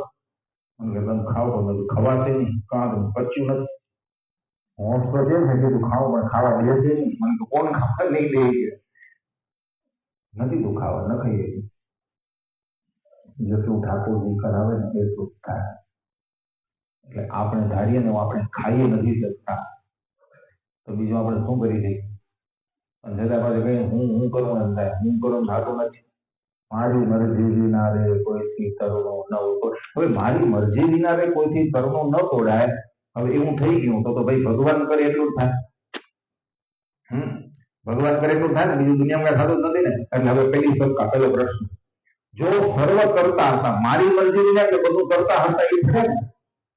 મને તમે ખાવ તો બધું ખવાશે નહીં, કાં તો પચ્યું નથી. હોશ તો છે ને કીધું ખાવ પણ ખાવા દેશે નહીં. મને તો કોણ ખાવા નહીં દે છે. નથી તું ખાવા ન ખાઈએ જેટલું ઠાકોરજી કરાવે ને એટલું થાય. એટલે આપણે ધારીએ ને આપણે ખાઈએ નથી શકતા તો બીજું આપણે શું કરી દઈએ. અને જતા પાછું કઈ હું કરું એમ થાય. હું કરું થતું નથી. મારી મરજી વિના રે કોઈથી તરુણો ન હોય. હવે મારી મરજી વિના રે કોઈથી તરુણો ન તોડાય. હવે એવું થઈ ગયું તો ભાઈ ભગવાન કરે એટલું થાય. ભગવાન કરે એટલું થાય ને, બીજું દુનિયામાં કઈ થતું જ નથી ને. એટલે હવે પેલો પ્રશ્ન, જો સર્વ કરતા હતા મારી મરજી વિના કે બધું કરતા હતા એ થાય ને,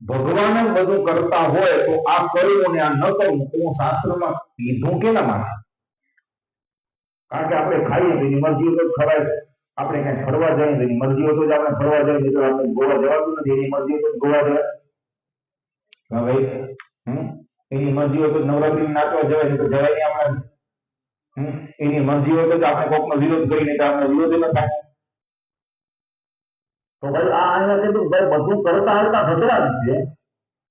ભગવાન જ બધું કરતા હોય તો આ કરવું ને આ ન કરવું તો શાસ્ત્રમાં કીધું કેના માટે? કારણ કે આપણે ખાઈએ તો એની મરજી તો ખવાય છે. આપણે કઈ ફરવા જઈએ તો એની મરજી હોય તો જ આપણે ફરવા જઈએ, તો આપણે ગોવા જવાતું નથી. એની મરજી હોય તો ગોવા જવાય. હા ભાઈ, એની મરજી હોય તો નવરાત્રી નાચવા જવાય, તો જવાય નહીં આપણે. એની મરજી હોય તો આપણે કોકનો વિરોધ કરીને તો આપણે વિરોધ ન થાય. તો ભાઈ આ અહીંયા કીધું ભાઈ બધું કરતા કરતા ભગવાન છે,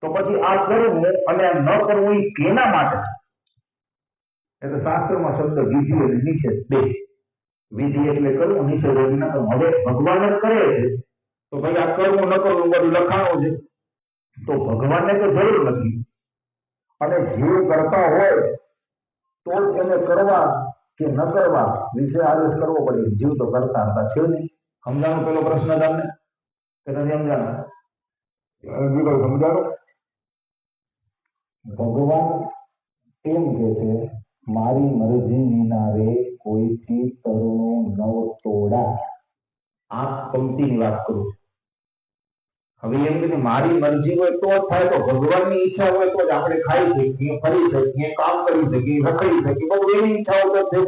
તો પછી આ કરવું અને આ ન કરવું એ કેના માટે? એટલે શાસ્ત્રમાં શબ્દ વિધિ અને નિષેધ બે. વિધિ એટલે કરવું, નિષેધ એટલે ન કરવું. હવે ભગવાન જ કરે છે તો ભાઈ આ કરવું ન કરવું બધું લખાણું છે, તો ભગવાનને તો જરૂર નથી. અને જીવ કરતા હોય તો જ એને કરવા કે ન કરવા વિશે આદેશ કરવો પડે. જીવ તો કરતા હતા છે નહીં. સમજાણું પેલો પ્રશ્ન તમને કે નથી સમજાણો? સમજાણો. ભગવાન એમ કે છે મારી મરજી વિના રે કોઈથી તરુણો નવ તોડા. આ પંક્તિની વાત કરું. હવે એમ કે મારી મરજી હોય તો જ થાય, તો ભગવાનની ઈચ્છા હોય તો જ આપણે ખાઈ શકીએ, ફરી શકીએ, કામ કરી શકીએ, રખડી શકીએ. બધું એની ઈચ્છા હોય તો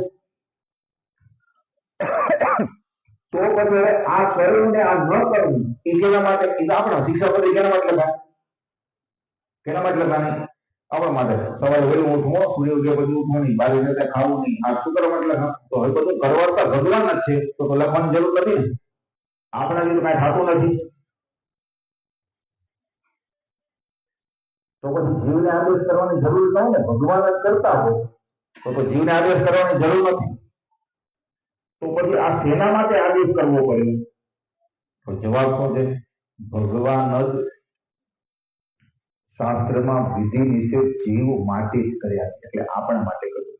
તો પછી આ કરવું ને આ ન કરવું એ કેના માટે? એ તો આપણા શિક્ષાપત્રી કેના માટે લખાય? કેના માટે લખાય? આપણા માટે. સવારે વહેલું ઉઠવું, સૂર્ય ઉગ્યા પછી ઉઠવું નહીં, બારે જતા ખાવું નહીં. આ શું કરવા માટે લખાય? તો હવે બધું કરવાતા ભગવાન જ છે, તો લખવાની જરૂર નથી ને. આપણા લીધે કાંઈ થતું નથી. તો પછી જીવને આદેશ કરવાની જરૂર ન હોય ને. ભગવાન જ કરતા હોય તો જીવને આદેશ કરવાની જરૂર નથી. તો પછી આ શેના માટે આદેશ કરવો પડે? તો જવાબ શું છે? ભગવાન જ શાસ્ત્રમાં વિધિ નિષેધ જીવ માટે જ કર્યા, એટલે આપણા માટે કર્યું.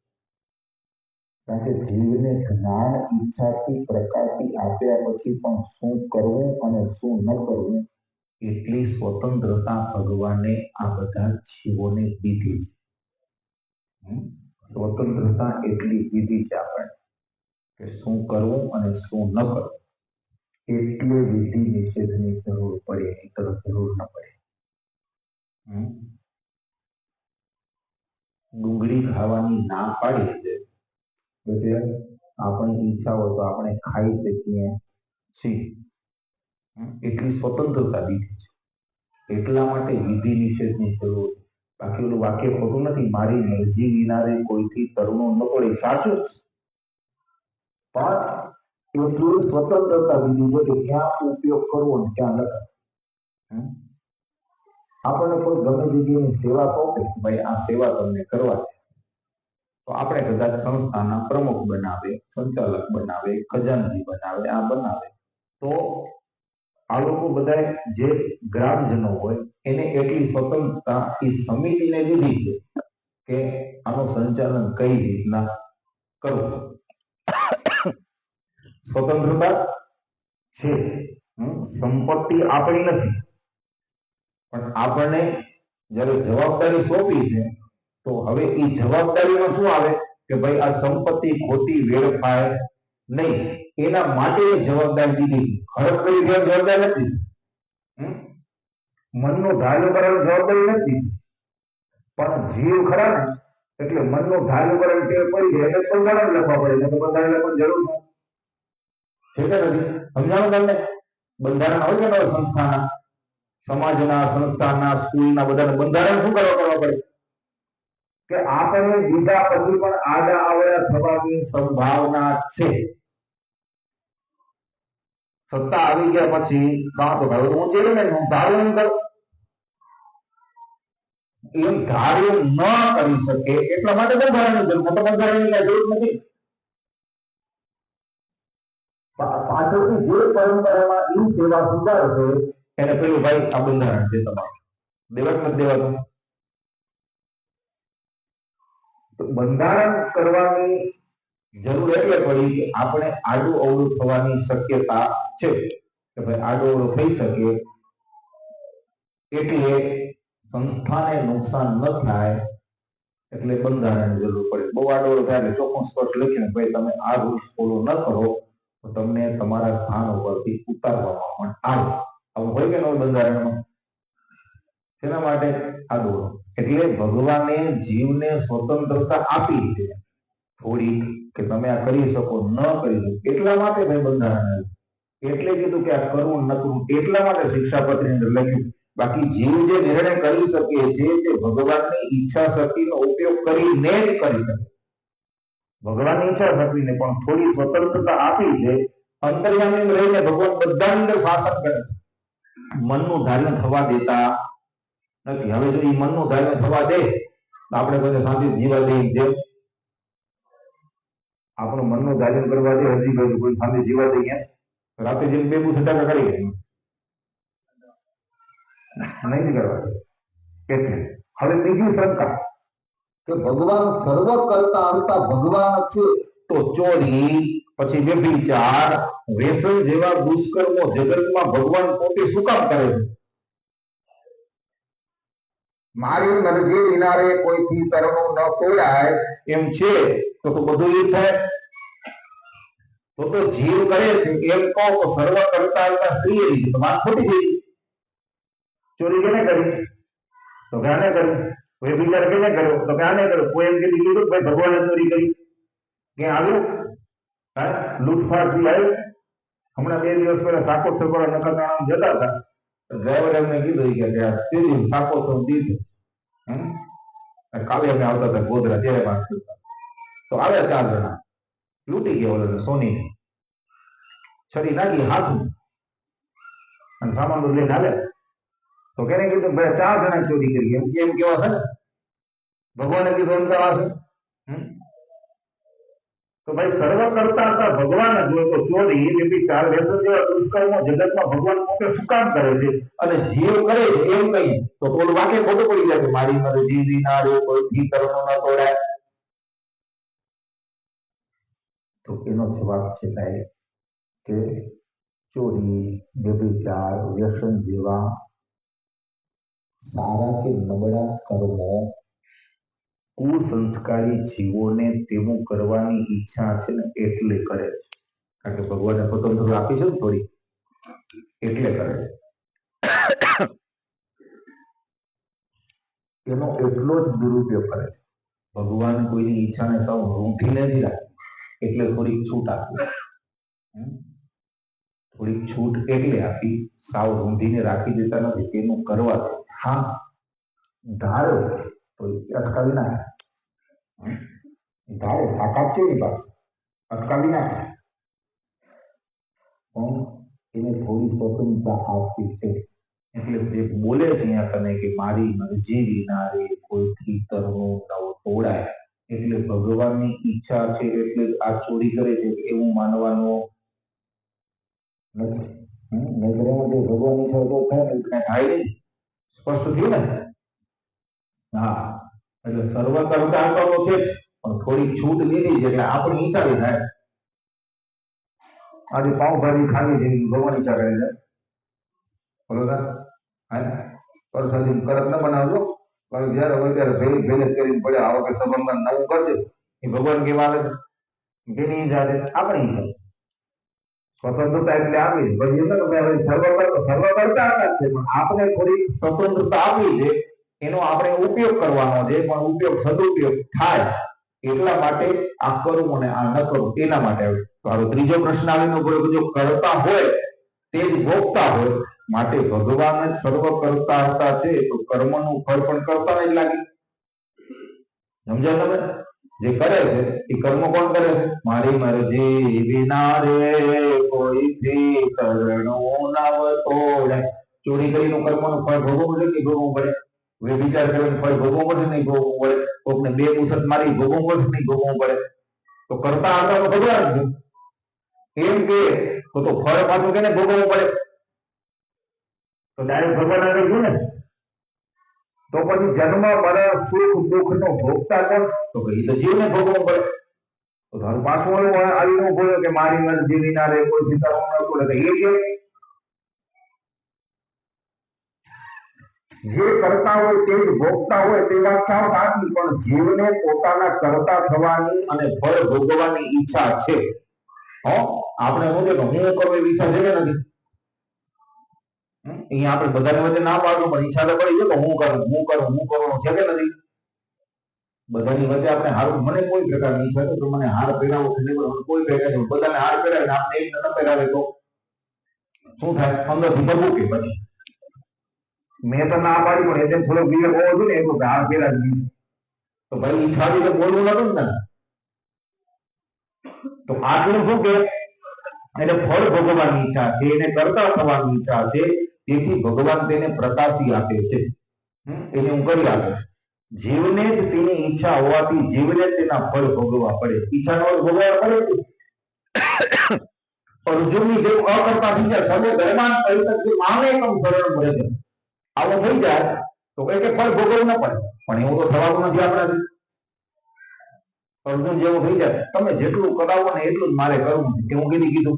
કારણ કે જીવને જ્ઞાન ઈચ્છાથી પ્રકાશી આપ્યા પછી પણ શું કરવું અને શું ન કરવું એટલી સ્વતંત્રતા ભગવાને આ બધા જીવોને દીધી છે. સ્વતંત્રતા એટલી દીધી છે આપણે કે શું કરવું અને શું ન કરવું એટલે વિધિ નિષેધની જરૂર પડે, એની તરફ જરૂર ન પડે. ડુંગળી ખાવાની ના પાડીએ છે એટલે આપણી ઈચ્છા હોય તો આપણે ખાઈ શકીએ છીએ. એટલી સ્વતંત્રતા દીધી છે. એટલા માટે વિધિ નિષેધની જરૂર. બાકી ઓલું વાક્ય ખોટું નથી. મારી મરજી વિના રે કોઈથી તરુણો ન પડે, સાચું જ. પણ એટલી સ્વતંત્રતા દીધી છે કે ક્યાં ઉપયોગ કરવો ને ક્યાં ન કરવો. આપણને કોઈ ગમે જગ્યાની સેવા સોંપે, ભાઈ આ સેવા તમને કરવા, તો આપણે કદાચ સંસ્થાના પ્રમુખ બનાવે, સંચાલક બનાવે, ખજાનચી બનાવે, આ બનાવે, તો આ લોકો બધા જે ગ્રામજનો હોય એને એટલી સ્વતંત્રતા એ સમિતિને દીધી છે કે આનું સંચાલન કઈ રીતના કરવું. સ્વતંત્રતા છે. સંપત્તિ આપણી નથી, પણ આપણને જયારે જવાબદારી સોંપી છે તો હવે એ જવાબદારીમાં શું આવે કે ભાઈ આ સંપત્તિ ખોટી વેડફાય નહીં, એના માટે જવાબદારી દીધી. હડપ કરી જવાબદારી નથી. મનનો ધાર્યો કરવાની જવાબદારી નથી. પણ જીવ ખરા ને એટલે મનનો ધાર્યો કરવાની ટેવ પડી જાય એટલે બંધારણ લખવા પડે. તો બંધારણ લખવાની જરૂર છે કે નથી? સમજાણું તમને? બંધારણ હોય કે સંસ્થાના, સમાજના, સંસ્થાના, સ્કૂલના બધાને બંધારણ શું કરવા પડે? કે આપણે દીધા પછી પણ આડા અવળા થવાની સંભાવના છે. સત્તા આવી ગયા પછી કાં તો ભાઈ હું ચેડે ને હું ધારું એમ કરું, એમ ધાર્યું ન કરી શકે એટલા માટે બંધારણની જરૂર. તો બંધારણની કઈ જરૂર નથી. પાછળથી જે પરંપરામાં ઈ સેવા સુધારશે એને કહ્યું ભાઈ આ બંધારણ છે તમારું, દેવાનું નથી દેવાનું. તો બંધારણ કરવાની જરૂર એટલે પડી કે આપણે આડું અવળું થવાની શક્યતા છે કે ભાઈ આડું અવળું થઈ શકે એટલે સંસ્થાને નુકસાન ન થાય એટલે બંધારણની જરૂર પડે. બહુ આડું અવળું થાય એટલે ચોખ્ખું સ્પષ્ટ લખીને ભાઈ તમે આ રૂલ્સ ફોલો ન કરો તો તમને તમારા સ્થાન ઉપરથી ઉતારવામાં પણ આવે. આવું હોય કે ન હોય બંધારણમાં? તેના માટે આડું અવળું એટલે ભગવાને જીવને સ્વતંત્રતા આપી છે થોડી કે તમે આ કરી શકો ન કરી શકો. એટલા માટે ભાઈ બંધારણ આવ્યું. એટલે કીધું કે આ કરવું ન કરવું એટલા માટે શિક્ષાપત્રની અંદર લખ્યું. બાકી જીવ જે નિર્ણય કરી શકે છે તે ભગવાનની ઈચ્છા શક્તિનો ઉપયોગ કરીને જ કરી શકે. ભગવાનની ઈચ્છા શક્તિને પણ થોડી સ્વતંત્રતા આપી છે. અંતર્યામી રહીને ભગવાન બધાની અંદર શાસન કરે, મનનું ધાર્યું થવા દેતા નથી. હવે જો એ મનનું ધાર્યું થવા દે તો આપણે કોઈ શાંતિ જીવા દઈએ જેમ આપણું મનનું ધાર્યું કરવા દે હજી કોઈ શાંતિ જીવા દઈએ રાતે જેમ બેબુ સટાકા કરી નહીં કરવા દે. એટલે હવે બીજી શંકા કે ભગવાન સર્વ કરતા હરતા ભગવાન છે તો ચોરી પછી વ્યભિચાર વ્યસન જેવા દુષ્કર્મો જગતમાં ભગવાન પોતે શું કામ કરે છે? મારી મરજી વિનારે કોઈથી તરણું ન તોડાય એમ છે તો બધું એ થાય. તો જીવ કરે છે એમ કહો તો સર્વ કરતા હરતા સ્ત્રી તો વાત ખોટી થઈ. ચોરી કેને કરી તો ક્યાંને કરી, વ્યભિચાર કેને કર્યો તો ક્યાંને કર્યો. કોઈ એમ કીધું ભાઈ ભગવાને ચોરી કરી ક્યાં આવ્યું? લૂંટફાટ થી આવ્યું. હમણાં 2 દિવસ પહેલા સાકોત્સવ પર નખત્રાણા જતા હતા. ડ્રાઈવર એમને કીધું કે ત્રીજી સાકોત્સવ દિવસે કાલે અમે આવતા હતા ગોધરા ત્યારે વાત કરતા તો આવ્યા 4 જણા લૂંટી ગયા ઓલો સોની છરી નાખી હાથમાં અને સામાન બધું લઈને આવ્યા. તો કેને કીધું ભાઈ 4 જણા ચોરી કરી એમ કેવા છે ને? ભગવાને કીધું એમ કેવા છે? તો ભાઈ સર્વ કરતા હતા ભગવાન જ હોય તો ચોરી વ્યભિચાર વ્યસન જેવા દુષ્કર્મો જગતમાં ભગવાન પોતે શું કામ કરે છે અને જીવ કરે છે એમ કહીએ તો થોડું વાક્ય ખોટું પડી જાય કે મારી મરજી વિના કોઈથી તરણું ન તોડાય. તો એનો જવાબ છે ભાઈ કે ચોરી વ્યભિચાર વ્યસન જેવા સારા કે નબળા કર્મો કુસંસ્કારી જીવોને તેવું કરવાની ઈચ્છા છે ને એટલે કરે છે. કારણ કે ભગવાને સ્વતંત્રતા આપી છે ને થોડી એટલે કરે છે. એનો એટલો જ દુરુપયોગ કરે છે. ભગવાન કોઈની ઈચ્છાને સૌ રૂંધીને નથી રાખી એટલે થોડીક છૂટ આપી. થોડીક છૂટ એટલે આપી, સાવ રૂંધીને રાખી દેતા નથી. તેનું કરવા દે. હા ધારો તો અટકાવી નાખે. ધારો તાકાત છે એની પાસે અટકાવી નાખે પણ એને થોડી સ્વતંત્રતા આપવી છે. એટલે જે બોલે છે અહીંયા તને કે મારી મરજી વિના રે કોઈથી તરણું ન તોડાય એટલે ભગવાનની ઈચ્છા છે એટલે આ ચોરી કરે છે એવું માનવાનું નથી. નગરમાં ભગવાનની ઈચ્છા તો થાય ને કઈ થાય નહીં. સ્પષ્ટ થયું ને? હા એટલે સર્વ કરતા તો છે પણ થોડી છૂટ લીધી છે એટલે આપણી ઈચ્છા થાય. આજે પાઉંભાજી ખાવી છે ભગવાન ઈચ્છા કરે છે બરોબર. પરસાદી કરત ન બનાવજો પણ જયારે હોય ત્યારે ભેલી ભેલે કરીને પડે આ વખત સંબંધમાં નવું કરજો એ ભગવાન કેવા આવે જેની ઈચ્છા છે આપણી ઈચ્છા. સ્વતંત્રતા એટલે આપી પછી સર્વ કરતા હતા છે પણ આપણે થોડી સ્વતંત્રતા આપી છે એનો આપણે ઉપયોગ કરવાનો છે પણ ઉપયોગ સદુપયોગ થાય એટલા માટે આ કરવું અને આ ન કરવું એના માટે આવે. તો ત્રીજો પ્રશ્ન આવીને જો કરતા હોય તે જ ભોગતા હોય માટે ભગવાન જ સર્વ કરતા હતા છે તો કર્મનું ફળ પણ કરતા જ લાગે. સમજાય તમે? જે કરે છે એ કર્મ કોણ કરે છે? મારી મરજી વિના રે કોઈથી કરણું નવ તોડે. ચોરી કરીને કર્મનું ફળ ભોગવવું છે કે ભોગવવું પડે? વ્યભિચાર કરીને ફળ ભોગવવું પડે નહીં ભોગવવું પડે? કોકને બે મુસત મારી ભોગવવું પડે નહીં ભોગવવું પડે? તો કરતા હતા તો ભગવાન છે એમ કે તો ફળ પાછું કેને ભોગવવું પડે? તો ડાયરેક્ટ ભગવાન આગળ ગયું ને. તો પછી જન્મ મરણ સુખ દુઃખ નો ભોગતા કોણ? તો એ તો જીવને ભોગવવું પડે. તો તારું પાછું આવીને બોલ્યો કે મારી મરજી વિના રે કોઈ સીતારામ ન તોડે. એ કે જે કરતા હોય તે જ ભોગતા હોય તે વાત સાવ સાચી, પણ જીવને પોતાના કરતા થવાની અને ફળ ભોગવવાની ઈચ્છા છે. આપણે શું છે કે હું કરું એવી ઈચ્છા છે કે નથી? અહીંયા આપણે બધાને વચ્ચે ના પાડવું પણ ઈચ્છા તો કરી છે કે હું કરું છે કે નથી? બધાની વચ્ચે આપણે હારું, મને કોઈ પ્રકારની ઈચ્છા છે તો મને હાર પહેરાવો કોઈ પહેરાવે, બધાને હાર પહેરાવે ને આપણે એક ન પહેરાવે તો શું થાય? અંદરથી દબું કે પછી મેં તો ના પાડી પણ એટલે થોડો વિવેક હોવો જોઈએ ને એટલું કે હાર પહેરાવી. તો ભાઈ ઈચ્છા તો બોલવું નતું ને. તો આટલું શું કે એને ફળ ભોગવવાની ઈચ્છા છે, એને કરતા થવાની ઈચ્છા છે, તેથી ભગવાન તેને પ્રકાશી આપે છે, એને હું કરી આપે છે. જીવને જ તેની ઈચ્છા હોવાથી જીવને તેના ફળ ભોગવવા પડે. ઈચ્છાનો ભોગવવા પડે. અર્જુનની જેવું અકર્તા થઈ જાય, સર્વ ધર્માન પરિતજ્ય મામેકમ શરણં વ્રજ. આવું થઈ જાય તો કઈ ફળ ભોગવવું ન પડે, પણ એવું તો થવાનું નથી આપણાથી. અર્જુન જેવું થઈ જાય, તમે જેટલું કરાવો ને એટલું જ મારે કરવું છે. એવું કીધું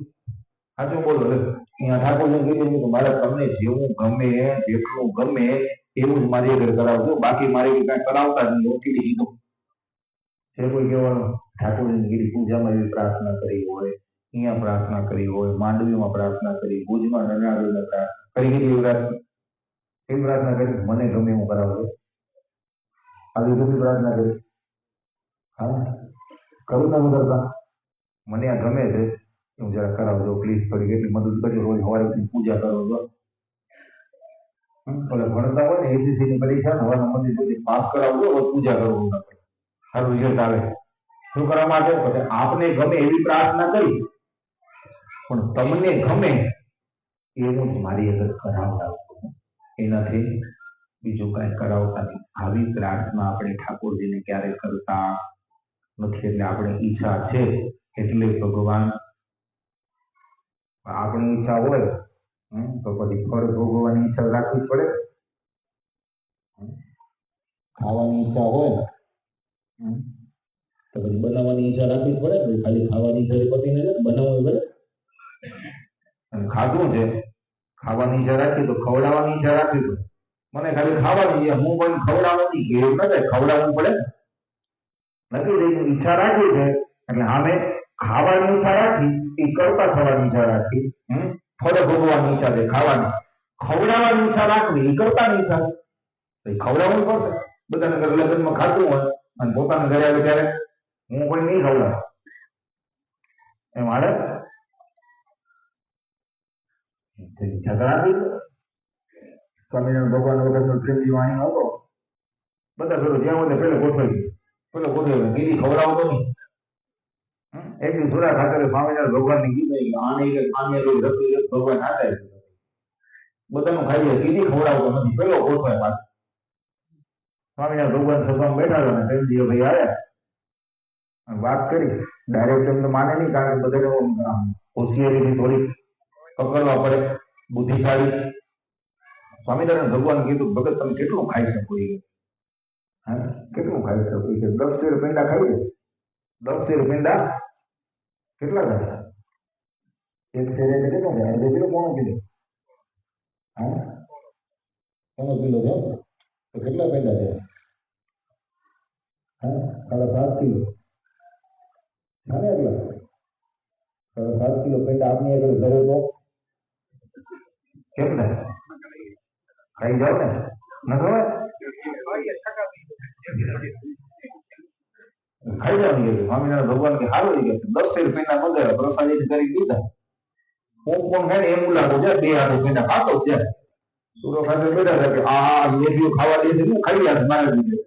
સાચું બોલો. અહીંયા ઠાકોરજી કીધું કે મારે તમને જેવું ગમે જેટલું ગમે એવું જ મારી આગળ કરાવજો, બાકી મારી કઈ કરાવતા જ નહીં. ઓળખી દીધું છે. કોઈ કહેવાનું ઠાકોરજીની કીધી પૂજામાં એવી પ્રાર્થના કરી હોય, અહીંયા પ્રાર્થના કરી હોય, માંડવીમાં પ્રાર્થના કરી, ભુજમાં નનાવીને પ્રાર્થના કરી. એવી પ્રાર્થના મને ગમે હું કરાવજો. આવી બધી પ્રાર્થના કરી. હા, કરું ના કરતા મને આ ગમે છે, હું જરા કરાવજો પ્લીઝ, થોડી કેટલી મદદ કરજો, રોજ સવારે પૂજા કરાવજો. ભલે ભણતા હોય ને એસીસી ની પરીક્ષા હવાના મંદિર બધી પાસ કરાવજો, રોજ પૂજા કરવું ના પડે, સારું રિઝલ્ટ આવે. શું કરવા માટે? આપને ગમે એવી પ્રાર્થના કરી, પણ તમને ગમે એવું જ મારી આગળ કરાવતા, એનાથી બીજું કઈ કરાવતા નહીં. આવી પ્રાર્થના આપણે ઠાકોરજીને ક્યારે કરતા નથી. એટલે આપણી ઈચ્છા છે એટલે ભગવાન, આપણી ઈચ્છા હોય તો પછી ફળ ભોગવવાની ઈચ્છા રાખવી પડે. ખાવાની ઈચ્છા હોય તો પછી બનાવવાની ઈચ્છા રાખવી પડે. ખાલી ખાવાની ઈચ્છા પતી નથી, બનાવવું પડે. અને ખાધું છે, ખાવાની ઈચ્છા રાખી તો ખવડાવવાની ઈચ્છા રાખવી પડે. મને ખાલી ખાવાની, હું પણ ખવડાવવાની એવું ન થાય, ખવડાવવું પડે. નથી ઈચ્છા રાખી છે એટલે સામે ખાવાની ઈચ્છા રાખી, એ કરતા થવાની ઈચ્છા રાખી. ફળ ભોગવવાની ઈચ્છા છે ખાવાની, ખવડાવવાની ઈચ્છા રાખવી એ કરતા ની ઈચ્છા. ખવડાવવું પડશે. બધાને ઘરે લગ્નમાં ખાતું હોય અને પોતાના ઘરે આવે ત્યારે હું કોઈ નહીં ખવડાવ એમ હાલે. સ્વામિનારાયણ ભગવાન વખતનો પ્રેમજી વાણી હતો. બધા પેલો જ્યાં હોય પેલો ગોઠવાઈ કીધી ખવડાવતો નહીં. એટલી સુરા ખાતરે સ્વામિનારાયણ ભગવાન ને કીધું આને રસોઈ ભગવાન હાથે બધાનું ખાઈ જાય, કીધી ખવડાવતો નથી, પેલો ગોઠવાય પાછો. સ્વામિનારાયણ ભગવાન સભામાં બેઠા હતા ને પ્રેમજી ભાઈ આવ્યા વાત કરી. ડાયરેક્ટ એમ તો માને નહીં, કારણ કે બધાને હોશિયારીથી થોડી પકડવા પડે, બુદ્ધિશાળી. સ્વામિનારાયણ ભગવાન કીધું ભગત તમે કેટલું ખાઈ શકો? હા, કેટલું ખાઈ શકો? 10 શેર પેંડા ખાઈ દે. 10 શેર પેંડા કેટલા થાય? એક શેર એટલે કેટલો થાય? અડધો કિલો, પોણો કિલો? હા, પોણો કિલો છે તો કેટલા પેંડા છે? હા, 7.5 કિલો. હા ને, એટલા 7.5 કિલો પેંડા આપની આગળ ધરે તો કેમ ને ખાઈ જાવ ને? ન ખવાય? ખાઈ જાવ ને. સ્વામિનારાયણ ભગવાન કે સારું થઈ ગયા. 10 શેર પેંડા મંગાવ્યા, પ્રસાદી કરી દીધા. કોણ ખાય ને એમ લાગો જાય, 2 હાથે પેંડા ખાતો જાય. સુરો ખાતે બેઠા હતા કે આ લેબીઓ ખાવા દે છે, હું ખાઈ રહ્યા મારા લીધે.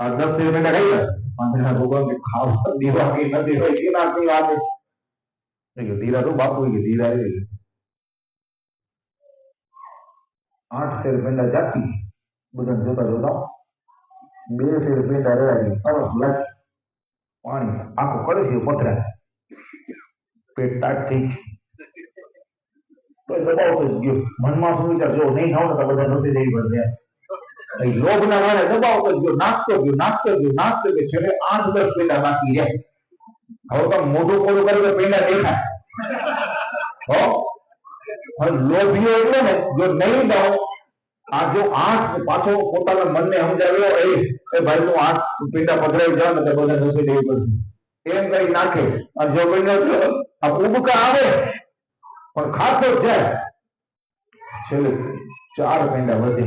આ 10 શેર પેંડા ખાઈ ગયા સ્વામિનારાયણ ભગવાન કે ખાવા દીવા કે નથી હોય કે નાખની વાત છે ધીરા તો બાપુ કે ધીરા રે 8 શેર પેંડા જાતી બધાને જોતા જોતા 2 શેર પેંડા રહ્યા સરસ લાગે પાણી આખો કળશી પથરા પેટ ટાટ થઈ તો દબાવતો જ ગયો મનમાં શું વિચાર જો નહીં ખાવ તો બધા નથી જઈ પડે લોભ ના વાળે દબાવતો જ ગયો નાખતો ગયો છેલ્લે 8-10 પેંડા બાકી રહ્યા હવે તો મોઢું કોરું કરે તો પેંડા દેખાય હો હવે લોભીઓ એટલે ને જો નહીં દઉં આ જો 8 પાછો પોતાના મનને સમજાવ્યો એ ભાઈ નું 8 પેંડા પધરાઈ જાવ ને તો બધા નથી દેવી પડશે એમ કરી નાખે અને જો આ ઉબકા આવે પણ ખાતો જ જાય છેલ્લે 4 પેંડા વધે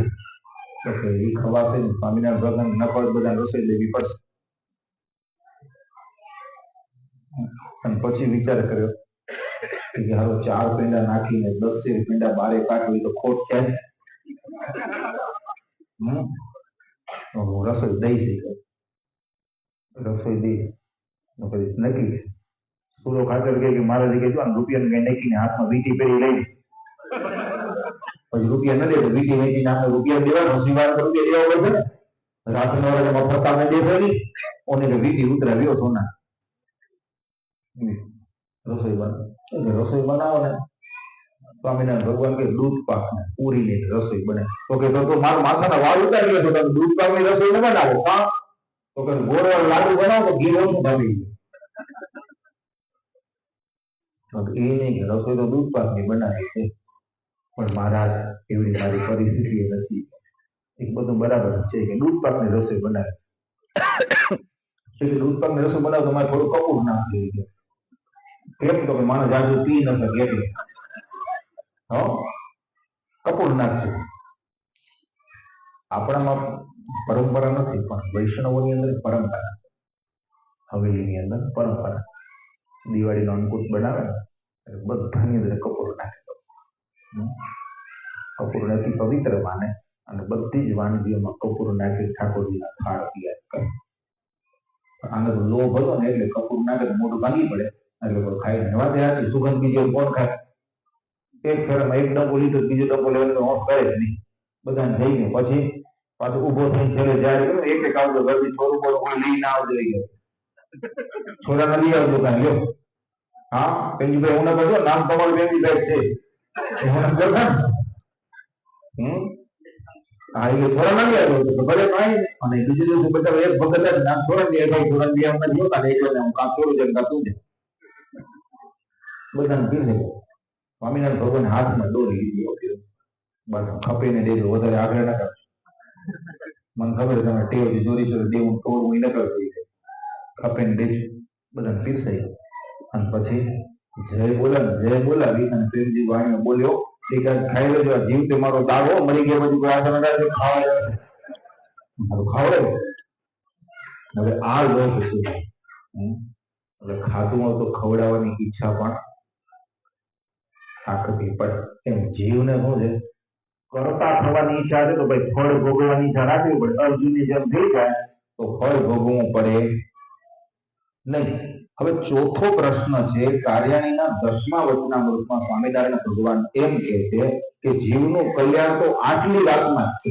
તો એ ખવાશે ને સ્વામિનારાયણ ભગવાન નફળ બધા રસોઈ લેવી પડશે અને પછી વિચાર કર્યો કે હારો 4 પેંડા નાખીને 10 પેંડા બારે કાઢવી તો ખોટ છે રસોઈ દઈશ રસોઈ દઈશ પછી નક્કી સુરો ખાતર કે મારા જગ્યાએ રૂપિયા કઈ નાખીને હાથમાં વીટી પહેરી લઈ પછી રૂપિયા ન દે તો વીટી વેચીને આપણે રૂપિયા દેવાનો સિવાય રૂપિયા દેવા પડે ને રાશન વાળા મફત આપણે દેશે નહીં ઓને તો વીટી ઉતરાવ્યો સોના રસોઈ બનાવો ને સ્વામિનારાયણ ભગવાન કે દૂધ પાક ને પૂરી ને રસોઈ બને તો કે તો મારા માથાના વાળ ઉતારી ગયો તો દૂધ પાક ની રસોઈ ન બનાવો કાં તો કે ગોળવાળા લાડુ બનાવો તો ઘી ઓછું ભાવી એ નહીં રસોઈ તો દૂધ પાક ની બનાવી છે પણ મારા એવડી મારી પરિસ્થિતિ નથી એક બધું બરાબર છે કે દૂધ પાક ની રસોઈ બનાવે દૂધ પાક ની રસોઈ બનાવો તો મારે થોડું કપૂર નાખી જોઈએ કેમ તો કે માણસ જાજુ પી ન શકે એટલે કપૂર નાખજો આપણામાં પરંપરા નથી પણ વૈષ્ણવોની અંદર પરંપરા હવેલીની અંદર પરંપરા દિવાળીનો અંકુશ બનાવે ને બધાની અંદર કપૂર નાખે કપૂર નાખી પવિત્ર માને અને બધી જ વાનગીઓમાં કપૂર નાખી ઠાકોરજીના થાળ તૈયાર કરે આને તો લોભ હતો ને એટલે કપૂર નાખે તો મોઢું ભાંગી પડે એટલે ખાઈ ને વાત યાદ સુગંધ બીજો કોણ ખાય એક ફેરમાં એક ડબ્બો લીધો બીજો ડબ્બો લેવાનો હોશ કરે જ નહીં બધાને જઈને પછી પાછો ઉભો થઈને છેલ્લે જાય એક આવજો ઘરથી છોરું બોરું કોઈ લઈ ના આવજો છોરા લઈ આવજો કાંઈ લ્યો હા પેન્જીભાઈ હું કહો નામ તમારું પેન્જીભાઈ છે હા એ છોરા લઈ આવજો તો ભલે કાંઈ અને બીજે દિવસે બધા એક વખત જ નામ છોરા લઈ આવ્યો છોરા લઈ આવતા જોતા એટલે હું કામ છોડું છે કાતું છે બધાને પીને સ્વામિનારાયણ ભગવાન હાથમાં દોરી લીધી બસ ખપીને દેજો વધારે આગળ ના કરજો મને ખબર છે તમે ટેવથી દોરી છો દેવું તોડવું ન કરજો ખપીને દેજો બધાને પીરસાઈ અને પછી જય બોલાવી અને પ્રેમજી વાણીને બોલ્યો એક ખાઈ લેજો જીવ તે મારો દાવો મરી ગયો પછી કોઈ આશા ના ખાવા મારું ખાવડે હવે આ લોક છે એટલે ખાતું હોય તો ખવડાવવાની ઈચ્છા પણ આખી પડે એમ જીવને શું છે કરતા થવાની ઈચ્છા છે તો ભાઈ ફળ ભોગવવાની ઈચ્છા રાખવી પડે અર્જુનની જેમ થઈ જાય તો ફળ ભોગવવું પડે નહીં હવે ચોથો પ્રશ્ન છે કાર્યાણીના 10મા વચનામૃતમાં સ્વામિનારાયણ ભગવાન એમ કહે છે કે જીવનું કલ્યાણ તો આટલી વાતમાં જ છે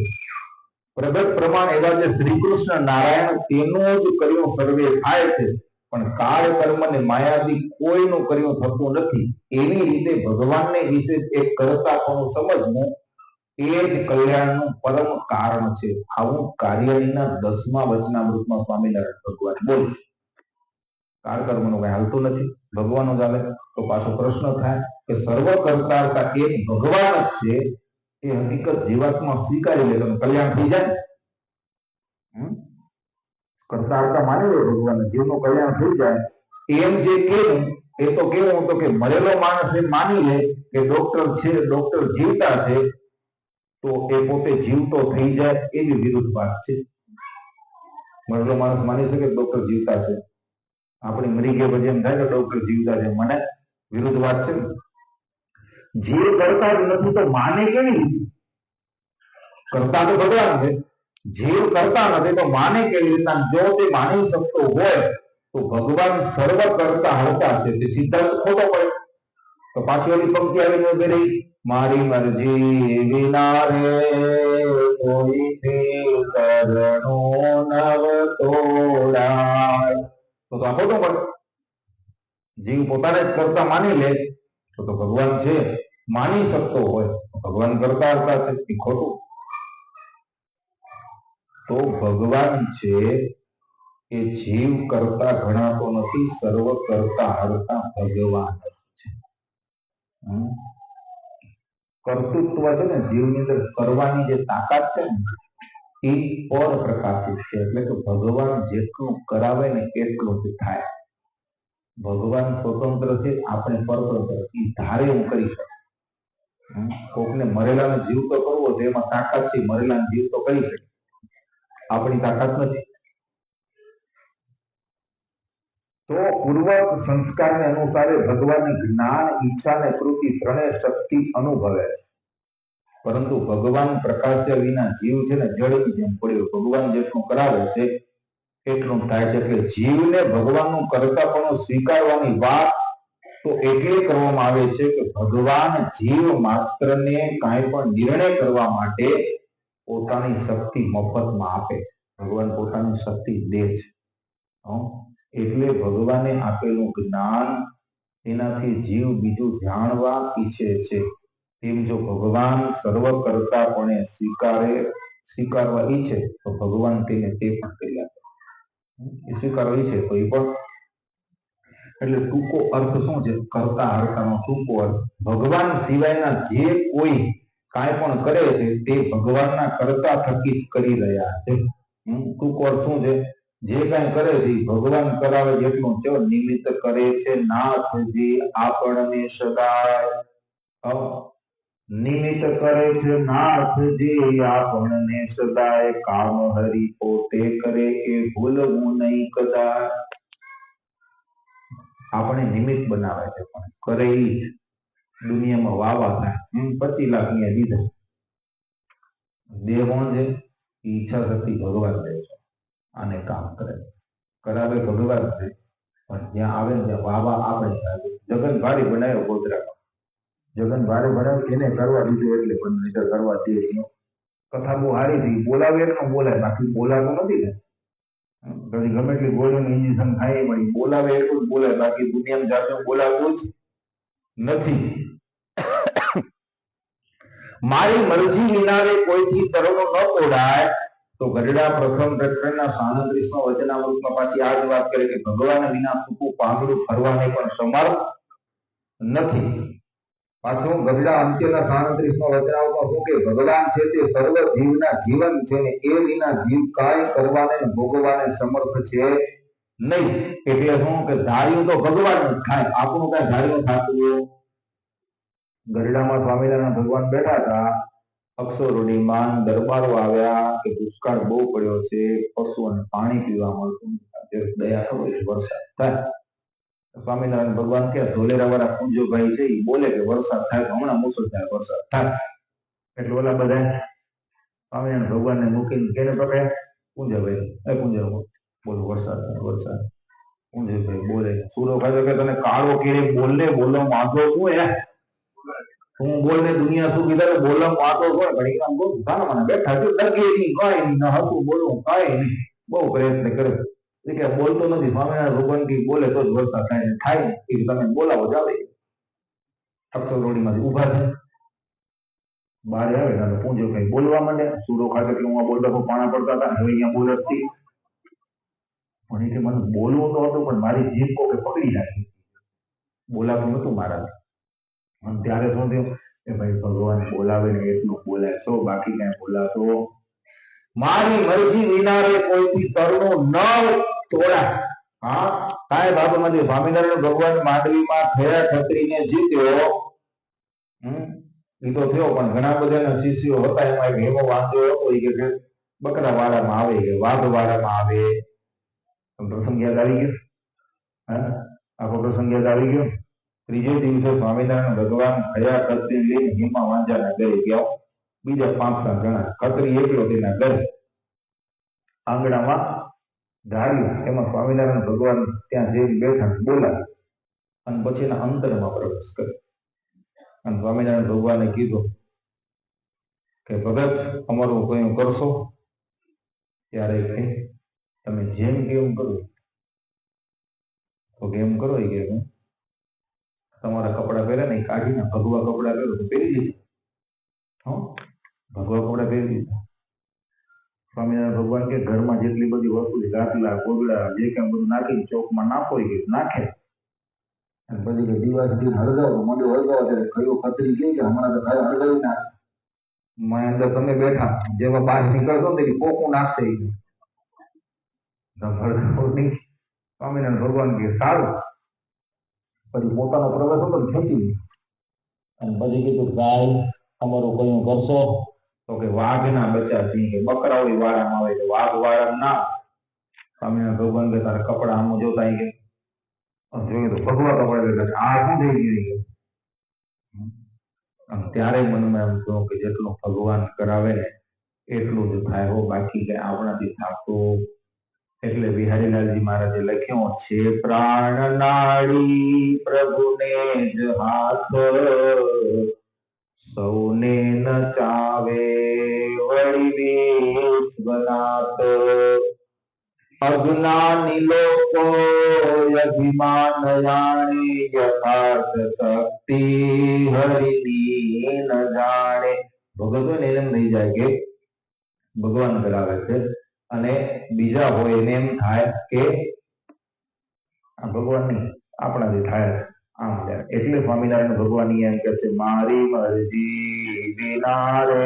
પ્રગટ પ્રમાણ એવા જે શ્રી કૃષ્ણ નારાયણ તેનું જ કર્યું સર્વે થાય છે પણ કાળ કર્મ ને માયાદી કોઈનું કર્યું થતું નથી એવી રીતે ભગવાનને વિશે એક કરતાપણું સમજવું એ જ કલ્યાણનું પરમ કારણ છે આવું કાર્યાણીના 10મા વચનામૃતમાં સ્વામિનારાયણ ભગવાન બોલે કાળ કર્મનું કઈ હાલતું નથી ભગવાનનો ચાલે તો પાછો પ્રશ્ન થાય કે સર્વ કરતા એક ભગવાન જ છે એ હકીકત જીવાત્મા સ્વીકારી લે તો કલ્યાણ થઈ જાય કરતા માની લો ભગવાન જીવનું કલ્યાણ થઈ જાય એમ જે કેવું એ તો કેવું તો કે મરેલો માણસ એમ માની લે કે ડોક્ટર છે ડોક્ટર જીવતા છે તો એ પોતે જીવતો થઈ જાય એવી વિરુદ્ધ વાત છે મરેલો માણસ માની શકે ડોક્ટર જીવતા છે આપણે મરી ગયા પછી એમ થાય કે ડોક્ટર જીવતા છે મને વિરુદ્ધ વાત છે જીવ કરતા જ નથી તો માને કેવી રીતે કરતા તો ભગવાન છે જીવ કરતા નથી તો માને કેવી રીતના? જો તે માની શકતો હોય તો ભગવાન સર્વ કરતા હરતા છે, તે સિદ્ધાંત ખોટો પડે. તો પાછી ઓલી પંક્તિ આવીને ઉભી રહી, મારી મરજી વિના રે કોઈથી કરણો નવ તોડાય. તો આ ખોટું પડે. જીવ પોતાને જ કરતા માની લે તો ભગવાન છે માની શકતો હોય તો ભગવાન કરતા હરતા છે, એ ખોટું. તો ભગવાન છે એ જીવ કરતા ગણાતો નથી, સર્વ કરતા હરતા ભગવાન છે. કર્તૃત્વ છે ને, જીવની અંદર કરવાની જે તાકાત છે ને, એ પર પ્રકાશિત છે. એટલે કે ભગવાન જેટલું કરાવે ને એટલું જ થાય. ભગવાન સ્વતંત્ર છે, આપણે પરતંત્ર. એ ધારે હું કરી શકું. કોકને મરેલાનો જીવ તો કરવો છે, એમાં તાકાત છે, મરેલાનો જીવ તો કરી શકે, આપણી તાકાત નથી. તો પૂર્વ સંસ્કારને અનુસારે ભગવાન જ્ઞાન, ઈચ્છા અને કૃતિ ત્રણેય શક્તિ અનુભવે છે. પરંતુ ભગવાન પ્રકાશ્ય વિના જીવ છે ને જળની જેમ પડ્યો. ભગવાન જેટલું કરાવે છે એટલું થાય છે. એટલે જીવને ભગવાનનું કરતાપણું સ્વીકારવાની વાત તો એટલે કરવામાં આવે છે કે ભગવાન જીવ માત્રને કાંઈ પણ નિર્ણય કરવા માટે પોતાની શક્તિ મફતમાં આપે છે. ભગવાન પોતાની શક્તિ દે છે. એટલે ભગવાને આપેલું જ્ઞાન, એનાથી જીવ બીજું જાણવા ઈચ્છે છે. તેમ જો ભગવાન સર્વ કરતાપણે સ્વીકારવા ઈચ્છે તો ભગવાન તેને તે પણ કરી આપે. સ્વીકારવા ઈચ્છે તો એ પણ. એટલે ટૂંકો અર્થ શું છે? કરતા હરતાનો ટૂંકો અર્થ, ભગવાન સિવાયના જે કોઈ કાંઈ પણ કરે છે તે ભગવાનના કરતા થકી જ કરી રહ્યા છે. ટૂંકો અર્થ શું છે? જે કાંઈ કરે છે ભગવાન કરાવે જેટલું છે. નિમિત્ત કરે છે નાથજી આપણને સદાય. નિમિત્ત કરે છે નાથજી આપણને સદાય. કામ હરી પોતે કરે એ ભૂલવું નહીં કદાય. આપણે નિમિત્ત બનાવે છે પણ કરે ઈ જ. દુનિયામાં વાવા થાય 25 લાખ ની દીધા. દેહ કોણ છે? ઈચ્છા શક્તિ ભગવાન દે છે. આને કામ કરે કરાવે ભગવાન છે, પણ જ્યાં આવે ને ત્યાં વાવા આપણે. જગન ભારી બનાવ્યો ગોધરામાં. જગન ભારે બનાવી એને કરવા દીધું એટલે પણ નહીતર કરવા દે નહીં. કથા બહુ સારી હતી. બોલાવે એટલું બોલાય, બાકી બોલાતું નથી ને. પછી ગમે એટલી ગોળીનું ઇન્જેક્શન ખાઈ પણ બોલાવે એટલું જ બોલાય, બાકી દુનિયામાં જાતું બોલાવતું જ નથી. મારી મરજી વિના કોઈથી તરણો ન તોડાય. તો ગઢડા પ્રથમ પ્રકરણના 37માં વચનામૃતમાં પાછી આ જ વાત કરે કે ભગવાન વિના સૂકું પાંદડું ફરવાને પણ સમર્થ નથી. પાછું ગઢડા અંત્યના 37માં વચનામૃતમાં શું કે ભગવાન છે તે સર્વ જીવના જીવન છે ને એ વિના જીવ કાંઈ કરવાને ને ભોગવાને સમર્થ છે નહીં. એટલે શું કે ધાર્યું તો ભગવાન જ થાય, આપણું કઈ ધાર્યું થતું. ગઢડામાં સ્વામિનારાયણ ભગવાન બેઠા હતા. અક્ષરોડીમાં દરબારો આવ્યા કે દુષ્કાળ બહુ પડ્યો છે, પશુઓને પાણી પીવા મળતું. દયા કરો વરસાદ થાય. સ્વામિનારાયણ ભગવાન કે ધોલેરા વાળા કુંજોભાઈ છે એ બોલે કે વરસાદ થાય તો હમણાં મુસળધાર વરસાદ થાય. એટલે ઓલા બધા સ્વામિનારાયણ ભગવાનને મૂકીને કેને પકડે? કુંજાભાઈ. કુંજાભાઈ બોલો વરસાદ થાય વરસાદ. કુંજાભાઈ બોલે સુરો ખાધો કે તને કાળો કેરે બોલે બોલો વાંધો શું હે? હું બોલને દુનિયા શું કીધા બોલો વાતો હોય ઘડી કામ બહુ સારા મને બેઠા છું ડગે નહીં કાંઈ નહીં હસું બોલવું કાંઈ નહીં. બહુ પ્રયત્ન કર્યો એ કે બોલતો નથી. સ્વામિનારાયણ ભગવાન કે બોલે તો જ વરસાદ થાય થાય એ તમે બોલાવો જાવે. અક્ષરોડીમાંથી ઉભા થાય બહાર આવે ને પૂંજો કઈ બોલવા માંડે. સુરો ખાતે કે હું બોલતો પાણા પડતા હતા હવે અહીંયા બોલતી પણ એ કે મને બોલવું તો હતું પણ મારી જીભ કોકે પકડી રાખી. બોલાતું નતું મારાથી. અને ત્યારે શું થયું કે ભાઈ ભગવાન બોલાવે ને એટલું બોલાય છો, બાકી કઈ બોલાતો. મારી મરજી વિના કોઈથી તરણું ન તોડાય. હા કાંઈ બાબતમાંથી સ્વામિનારાયણ ભગવાન માંડવીમાં થયા ખત્રીને જીત્યો. એ તો થયો પણ ઘણા બધા શિષ્યો હતા. એમાં એક એવો વાંધો હતો એ કે બકરા વાળામાં આવે કે વાઘ વાળામાં આવે. પ્રસંગ યાદ આવી ગયો? હા આખો પ્રસંગ યાદ આવી ગયો. ત્રીજે દિવસે સ્વામિનારાયણ ભગવાન થયા ખત્રી લઈને હિમા વાંજાના ઘરે ગયા. બીજા 5-7 જણા ખત્રી એકલો તેના ઘરે. આંગણામાં ઢાળ્યું, એમાં સ્વામિનારાયણ ભગવાન ત્યાં જઈને બેઠા, બોલાવ્યા અને પછી એના અંતરમાં પ્રવેશ કર્યો. અને સ્વામિનારાયણ ભગવાને કીધું કે ભગત, અમારું કયું કરશો? ત્યારે કે તમે જેમ કેમ કરો, તો કેમ કરો કે તમારા કપડા પહેરે ને કાઢીને ભગવા કપડા પહેરો તો પહેરી લીધા. ભગવા કપડા પહેરી લીધા. સ્વામિનારાયણ ભગવાન કે ઘરમાં જેટલી બધી વસ્તુ છે, ગાટલા કોગળા જે કાંઈ બધું નાખીને ચોકમાં નાખો કે નાખે. અને પછી કે દીવાથી હળગાવો, મને હળગાવો ત્યારે કયો ખતરી ગઈ કે હમણાં તો કાંઈ હળગાવી નાખે. મેં અંદર તમે બેઠા, જેવા બહાર નીકળશો ને તેથી પોકું નાખશે. હળગાવો નહીં. સ્વામિનારાયણ ભગવાન કે સારું. પછી પોતાનો પ્રવેશ હતો ખેંચી લીધો. અને પછી કીધું ગાય અમારું કયું કરશો? તો કે વાઘના બચ્ચા સિંહ, બકરાઓય વાળામાં આવે તો વાઘ વાળા ના. સ્વામિનારાયણ ભગવાન કે તારા કપડા આમ જોતા કે જોયું તો ભગવા કપડા લેતા, આ શું થઈ ગયું? અને ત્યારે મનમાં એમ કહ્યું કે જેટલું ભગવાન કરાવે ને એટલું જ થાય હો, બાકી કઈ આપણાથી થતું. એટલે બિહારીલાલજી મહારાજે લખ્યું છે, પ્રાણ નાડી પ્રભુને જ હાથ, સૌને નચાવે વળી વિશ્વનાથ. અજ્ઞાની લોકો અભિમાન જાણે, યથાર્થ શક્તિ હરિની ન જાણે. ભગતો ને એમ નહીં જાય કે ભગવાન કરાવે છે, અને બીજા હોય એને એમ થાય કે આ ભગવાન નહીં, આપણાથી થાય આમ થાય. એટલે સ્વામિનારાયણ ભગવાન એમ કે છે, મારી મરજી વિના રે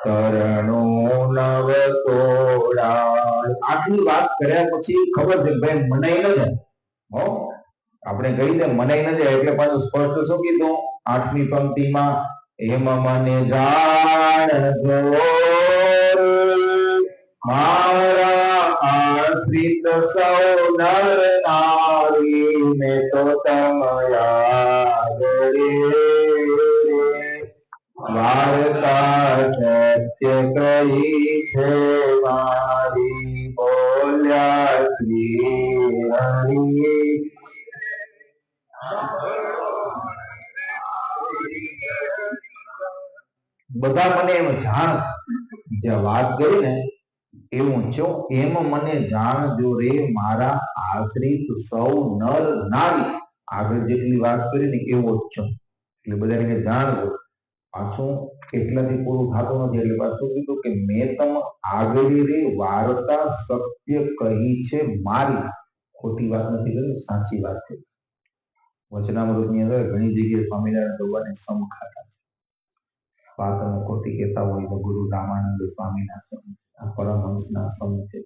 કરણો નવ તોડાય. આટલી વાત કર્યા પછી ખબર છે ભાઈ મને ન જાય. હો, આપણે કહી દે મને ન જાય એટલે પાછું સ્પષ્ટ શું કીધું 8મી પંક્તિમાં, એમ મને જાણજો મારા આશ્રિત સૌ નર નારી, ને તો તમયા રે વાર્તા સત્ય કહી છે મારી, બોલ્યા શ્રી હરિ. બધા મને એમ જાણ, જે વાત કરી ને એવું છો, એમ મને જાણજો રે મારા આશ્રિત સૌ નર નારી. આગળ જેટલી વાત કરી ને એવો જ છો, એટલે બધાને જાણજો. પાછું એટલાથી પૂરું થતું નથી, એટલે પાછું કીધું કે મેં તમ આગળ રે વાર્તા સત્ય કહી છે મારી. ખોટી વાત નથી કરી, સાચી વાત છે. વચનામૃતની અંદર ઘણી જગ્યાએ સ્વામિનારાયણ ભગવાને સમ ખાતા છે. વાત અમે ખોટી કહેતા હોય તો ગુરુ રામાનંદ સ્વામીના સમ, પરમહંસના સમ છે,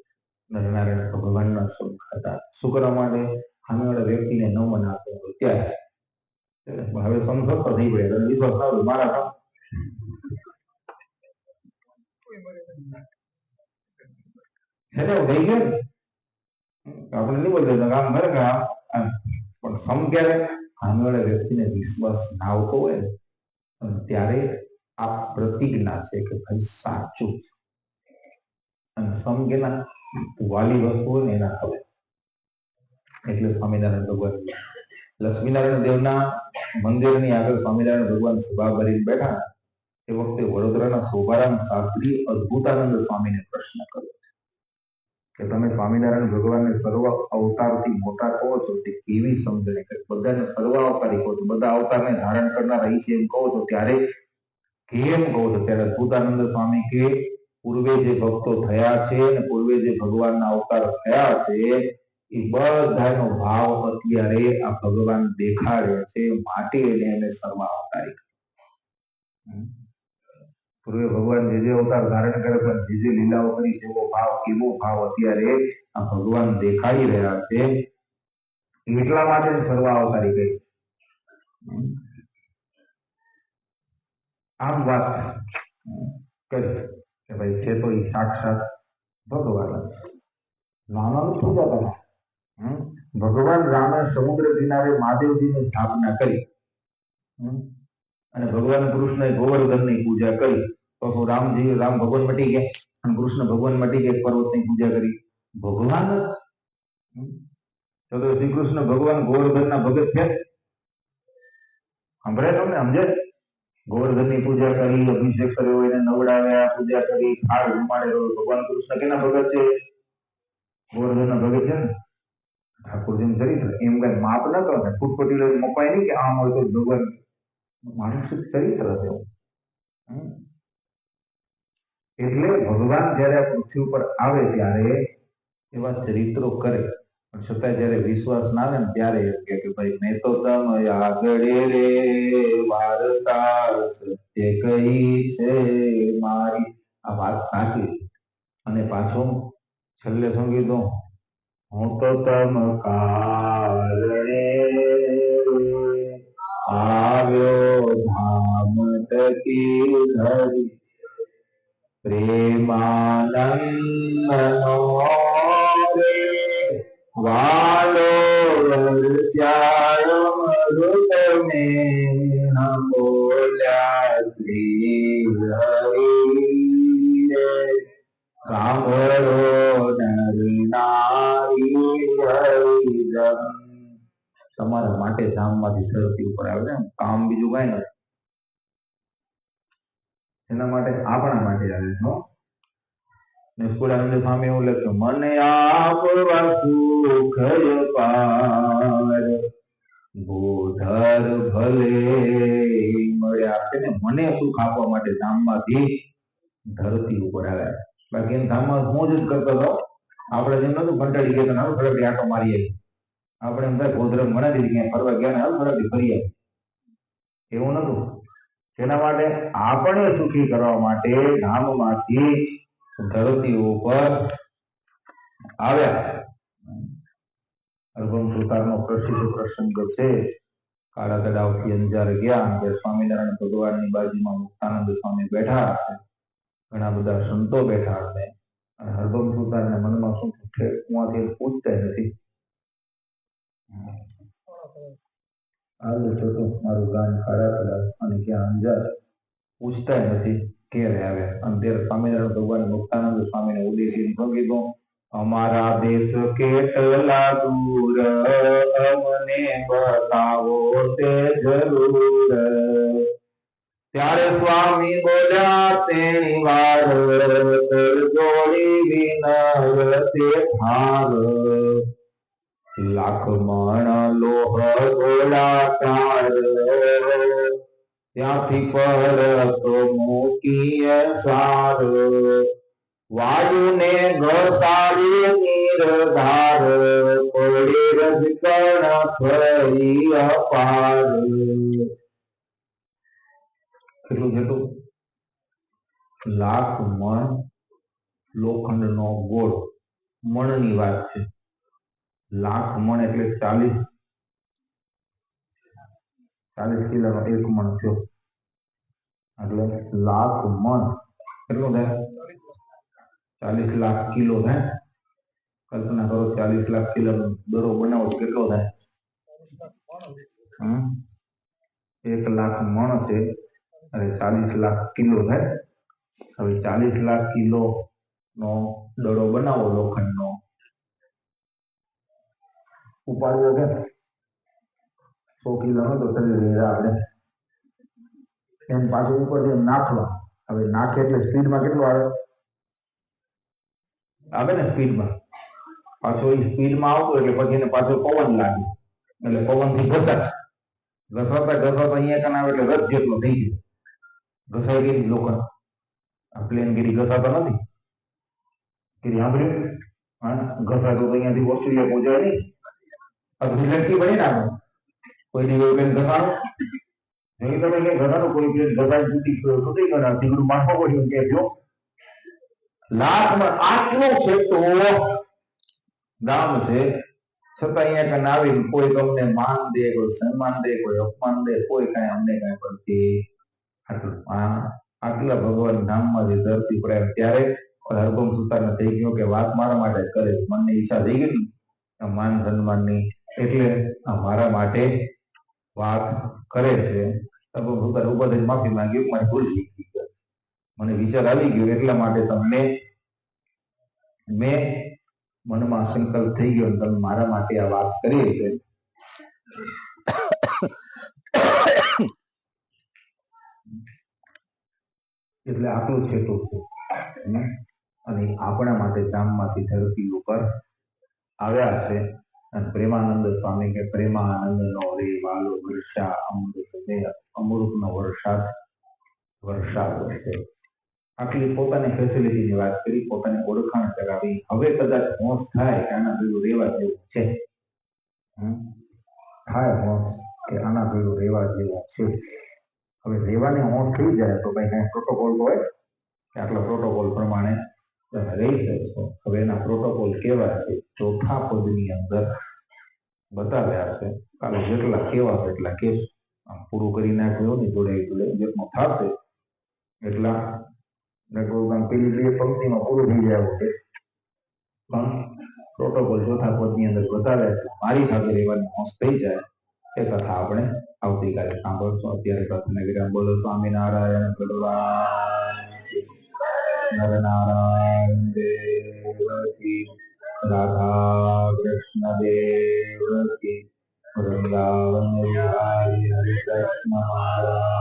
નરનારાયણ ભગવાનના સમ ખાતા. શું કરવા માટે? સામેવાળા વ્યક્તિને ન મનાતો હોય ત્યારે. હવે સમજતો નહીં પડે, વિશ્વાસ ના હોય મારા સમ થઈ ગયો. આપણે નહીં બોલતા કામ કરે કે પણ સમ ક્યારે? સામેવાળા વ્યક્તિને વિશ્વાસ ના આવતો હોય ને ત્યારે આ પ્રતિજ્ઞા છે કે ભાઈ સાચું છે. અને સમ કેના વાલી વસ્તુ હોય ને એના ખબર. એટલે સ્વામિનારાયણ ભગવાન લક્ષ્મીનારાયણ દેવના મંદિરની આગળ સ્વામિનારાયણ ભગવાન સભા ભરીને બેઠા. એ વખતે વડોદરાના શોભારામ શાસ્ત્રી અદ્ભુતાનંદ સ્વામીને પ્રશ્ન કર્યો કે તમે સ્વામિનારાયણ ભગવાનને સર્વ અવતારથી મોટા કહો છો, તે કેવી સમજણી કરે? બધાને સર્વ અવતારી કહો છો, બધા અવતારને ધારણ કરનાર રહી છે એમ કહો છો, ત્યારે કેમ કહો છો? ત્યારે અદ્ભુતાનંદ સ્વામી કે પૂર્વે જે ભક્તો થયા છે અને પૂર્વે જે ભગવાનના અવતાર થયા છે એ બધાનો ભાવ અત્યારે આ ભગવાન દેખાડે છે, માટે એને સર્વ અવતારી. પૂર્વે ભગવાન જે અવતાર ધારણ કરે પણ જે લીલાઓ કરી જેવો ભાવ એવો ભાવ અત્યારે આ ભગવાન દેખાડી રહ્યા છે, એટલા માટે સર્વ અવતારી કહી. આમ વાત કરી કે ભાઈ છે તો એ સાક્ષાત ભગવાન જ. નાનાનું પૂજા કરે. ભગવાન રામે સમુદ્ર કિનારે મહાદેવજીની સ્થાપના કરી અને ભગવાન કૃષ્ણએ ગોવર્ધનની પૂજા કરી. તો શું રામ ભગવાન મટી ગયા અને કૃષ્ણ ભગવાન મટી ગયા, પર્વતની પૂજા કરી? ભગવાન જ. તો શ્રી કૃષ્ણ ભગવાન ગોવર્ધનના ભગત છે. સંભળાય તમને? સમજે? ગોવર્ધનની પૂજા કરી, અભિષેક કર્યો, એને નવડાવ્યા, પૂજા કરી, થાળ જમાડ્યો. ભગવાન કૃષ્ણ કેના ભગત છે? ગોવર્ધનના ભગત છે ને. ઠાકોરજીનું ચરિત્ર એમ કઈ માપ ન કરો ને, ફૂટપટી લઈને મપાય નહીં કે આમ હોય તો ભગવાન. માનસિક ચરિત્ર છે. એટલે ભગવાન જયારે આ પૃથ્વી ઉપર આવે ત્યારે એવા ચરિત્રો કરે, પણ છતાં જયારે વિશ્વાસ ના આવે ને ત્યારે એમ કે ભાઈ મેં તો તમ આગળ રે વાર્તા સત્ય કહી છે મારી. આ વાત સાચી. અને પાછો છેલ્લે સંગીતો હું તો તમ કારણે આવ્યો ધામ તકી ધરી પ્રેમાનંદનો રે વાલો વરસ્યાયો મૃત મેં બોલ્યા શ્રી હરિ રે સાંભળો નર નારી હરિજન. તમારા માટે ધામમાંથી ધરતી ઉપર આવે છે. કામ બીજું કઈ નથી, એના માટે આપણા માટે આવે છે. નિષ્કુળાનંદ સ્વામી એવું લખ્યું, મને આપવા સુખ પાર ભૂધર ભલે મળ્યા છે ને. મને સુખ આપવા માટે ધામમાંથી ધરતી ઉપર આવ્યા. બાકી એમ ધામમાં મોજ જ કરતો હતો. આપણે જેમ નતું કંટાળી ગયા તો ફરક આટો મારી આવી. આપણે એમ થાય ગોધરા મણા દીધી ક્યાંય ફરવા ગયા ને ફરક ફરી આવી. એવું નતું. તેના માટે આપણે સુખી કરવા માટે ધામમાંથી ધરતી ઉપર આવ્યા. અર્ભમ સુતારનો પ્રસિદ્ધ પ્રસંગ છે. કાળા તળાવથી અંજાર ગયા અને સ્વામિનારાયણ ભગવાનની બાજુમાં મુક્તાનંદ સ્વામી બેઠા છે. ઘણા બધા સંતો બેઠા છે. અને હરભમ સુતારને મનમાં શું છે, કુવાથી પૂછતા નથી. મારું ગામ કાળા તળાવ અને ક્યાં અંજાર પૂછતા નથી ક્યારે આવ્યા. અને ત્યારે સ્વામિનારાયણ ભગવાન મુક્તાનંદ સ્વામીને ઉદ્દેશી કીધું, અમારા દેશ કેટલા દૂર અમને બતાવો તે જરૂર. ત્યારે સ્વામી બોલ્યા તેની વાર જોડી વિનર તે ભાર. લાખ મણ લોહ ગોળાકાર ત્યાંથી પરતો મૂકીએ સાર. વાયુને ઘસાડી નિર્ધાર પડી રજકણ ફરી અપાર. કેટલું કેટલું? લાખ મણ લોખંડનો ગોળ. મણની વાત છે. લાખ મણ એટલે 40 કિલોનો એક મણ થયો. એટલે લાખ મણ કેટલું થાય? 40 લાખ કિલો થાય. કલ્પના કરો, 40 લાખ કિલો દડો બનાવો કેટલો થાય? 1 લાખ મણ છે અને 40 લાખ કિલો થાય. હવે 40 લાખ કિલો નો દડો બનાવો લોખંડનો, ઉપાડવો કે 100 કિલો નો તો શરીર આપણે એમ પાછું ઉપરથી નાખવા. હવે નાખે એટલે સ્પીડમાં કેટલું આવે ને સ્પીડમાં. પાછો એ સ્પીડમાં આવતો એટલે પછી એને પાછો પવન લાગે એટલે પવનથી ઘસાતા અહીંયા કન આવે એટલે રથ જેટલો થઈ ગયો. ઘસાઈ ગઈ લોખંડ. આ પ્લેન ગીરી ઘસાતો નથી. ગીરી સાંભળ્યું? હા, ઘસાતો તો અહીંયાથી ઓસ્ટ્રેલિયા પહોંચાય નહીં. લટકી પડી ના કોઈ દિવસ પ્લેન ઘસાણું નહીં. તમે કઈ ઘસાનું કોઈ પ્લેન ઘસાય તૂટી ગયો તીકડું માથો પડ્યું કે જો લાખમાં આટલું છે તો ગામ છે. છતાં અહીંયા કન આવી કોઈ તમને માન દે, કોઈ સન્માન દે, કોઈ અપમાન દે, કોઈ કઈ અમને કઈ પડતી આટલા ભગવાન ધામમાંથી ધરતી પર ત્યારે હરભમ સુતારને થઈ ગયો કે વાત મારા માટે કરે. મનની ઈચ્છા થઈ ગઈ માન સન્માનની, એટલે આ મારા માટે વાત કરે છે. હરભમ સુતાર ઉપર માફી માંગી, મારી ભૂલ થઈ ગઈ. મને વિચાર આવી ગયો એટલા માટે તમને મેં મનમાં સંકલ્પ થઈ ગયો તમે મારા માટે આ વાત કરી છે. એટલે આટલું છેટું છે અને આપણા માટે ગામમાંથી ધરતી ઉપર આવ્યા છે. અને પ્રેમાનંદ સ્વામી કે પ્રેમાનંદ નો રે વાલો વર્ષા અમૃતનો વરસાદ છે. આટલી પોતાની ફેસિલિટીની વાત કરી, પોતાની ઓળખાણ કરાવી. હવે કદાચ હોશ થાય કે આના ભેગું રેવા જેવું છે, થાય હોશ કે આના ભેગું રેવા જેવું છે. હવે રેવાની હોશ થઈ જાય તો કઈ કઈ પ્રોટોકોલ હોય કે આટલા પ્રોટોકોલ પ્રમાણે તમે રહી શકશો. હવે એના પ્રોટોકોલ કેવા છે ચોથા પદની અંદર બતાવ્યા છે. કાલે જેટલા કેવા છે એટલા કેસ પૂરું કરી નાખ્યો ને જોડે જેટલું થશે એટલા લગભગ પેલી બે પંક્તિમાં પૂરું થઈ જાય છે. પણ પ્રોટોકોલ ચોથા પદની અંદર બતાવ્યા છે. મારી સાથે રહેવાની હોશ થઈ જાય એ કથા આપણે આવતીકાલે સાંભળશું. અત્યારે કથાને વિરામ. બોલો સ્વામિનારાયણ ભગવાન નરનારાયણ દેવ કી, રાધા કૃષ્ણ દેવ કી, વૃંદાવન વિહારી હરે કૃષ્ણ મહારાજ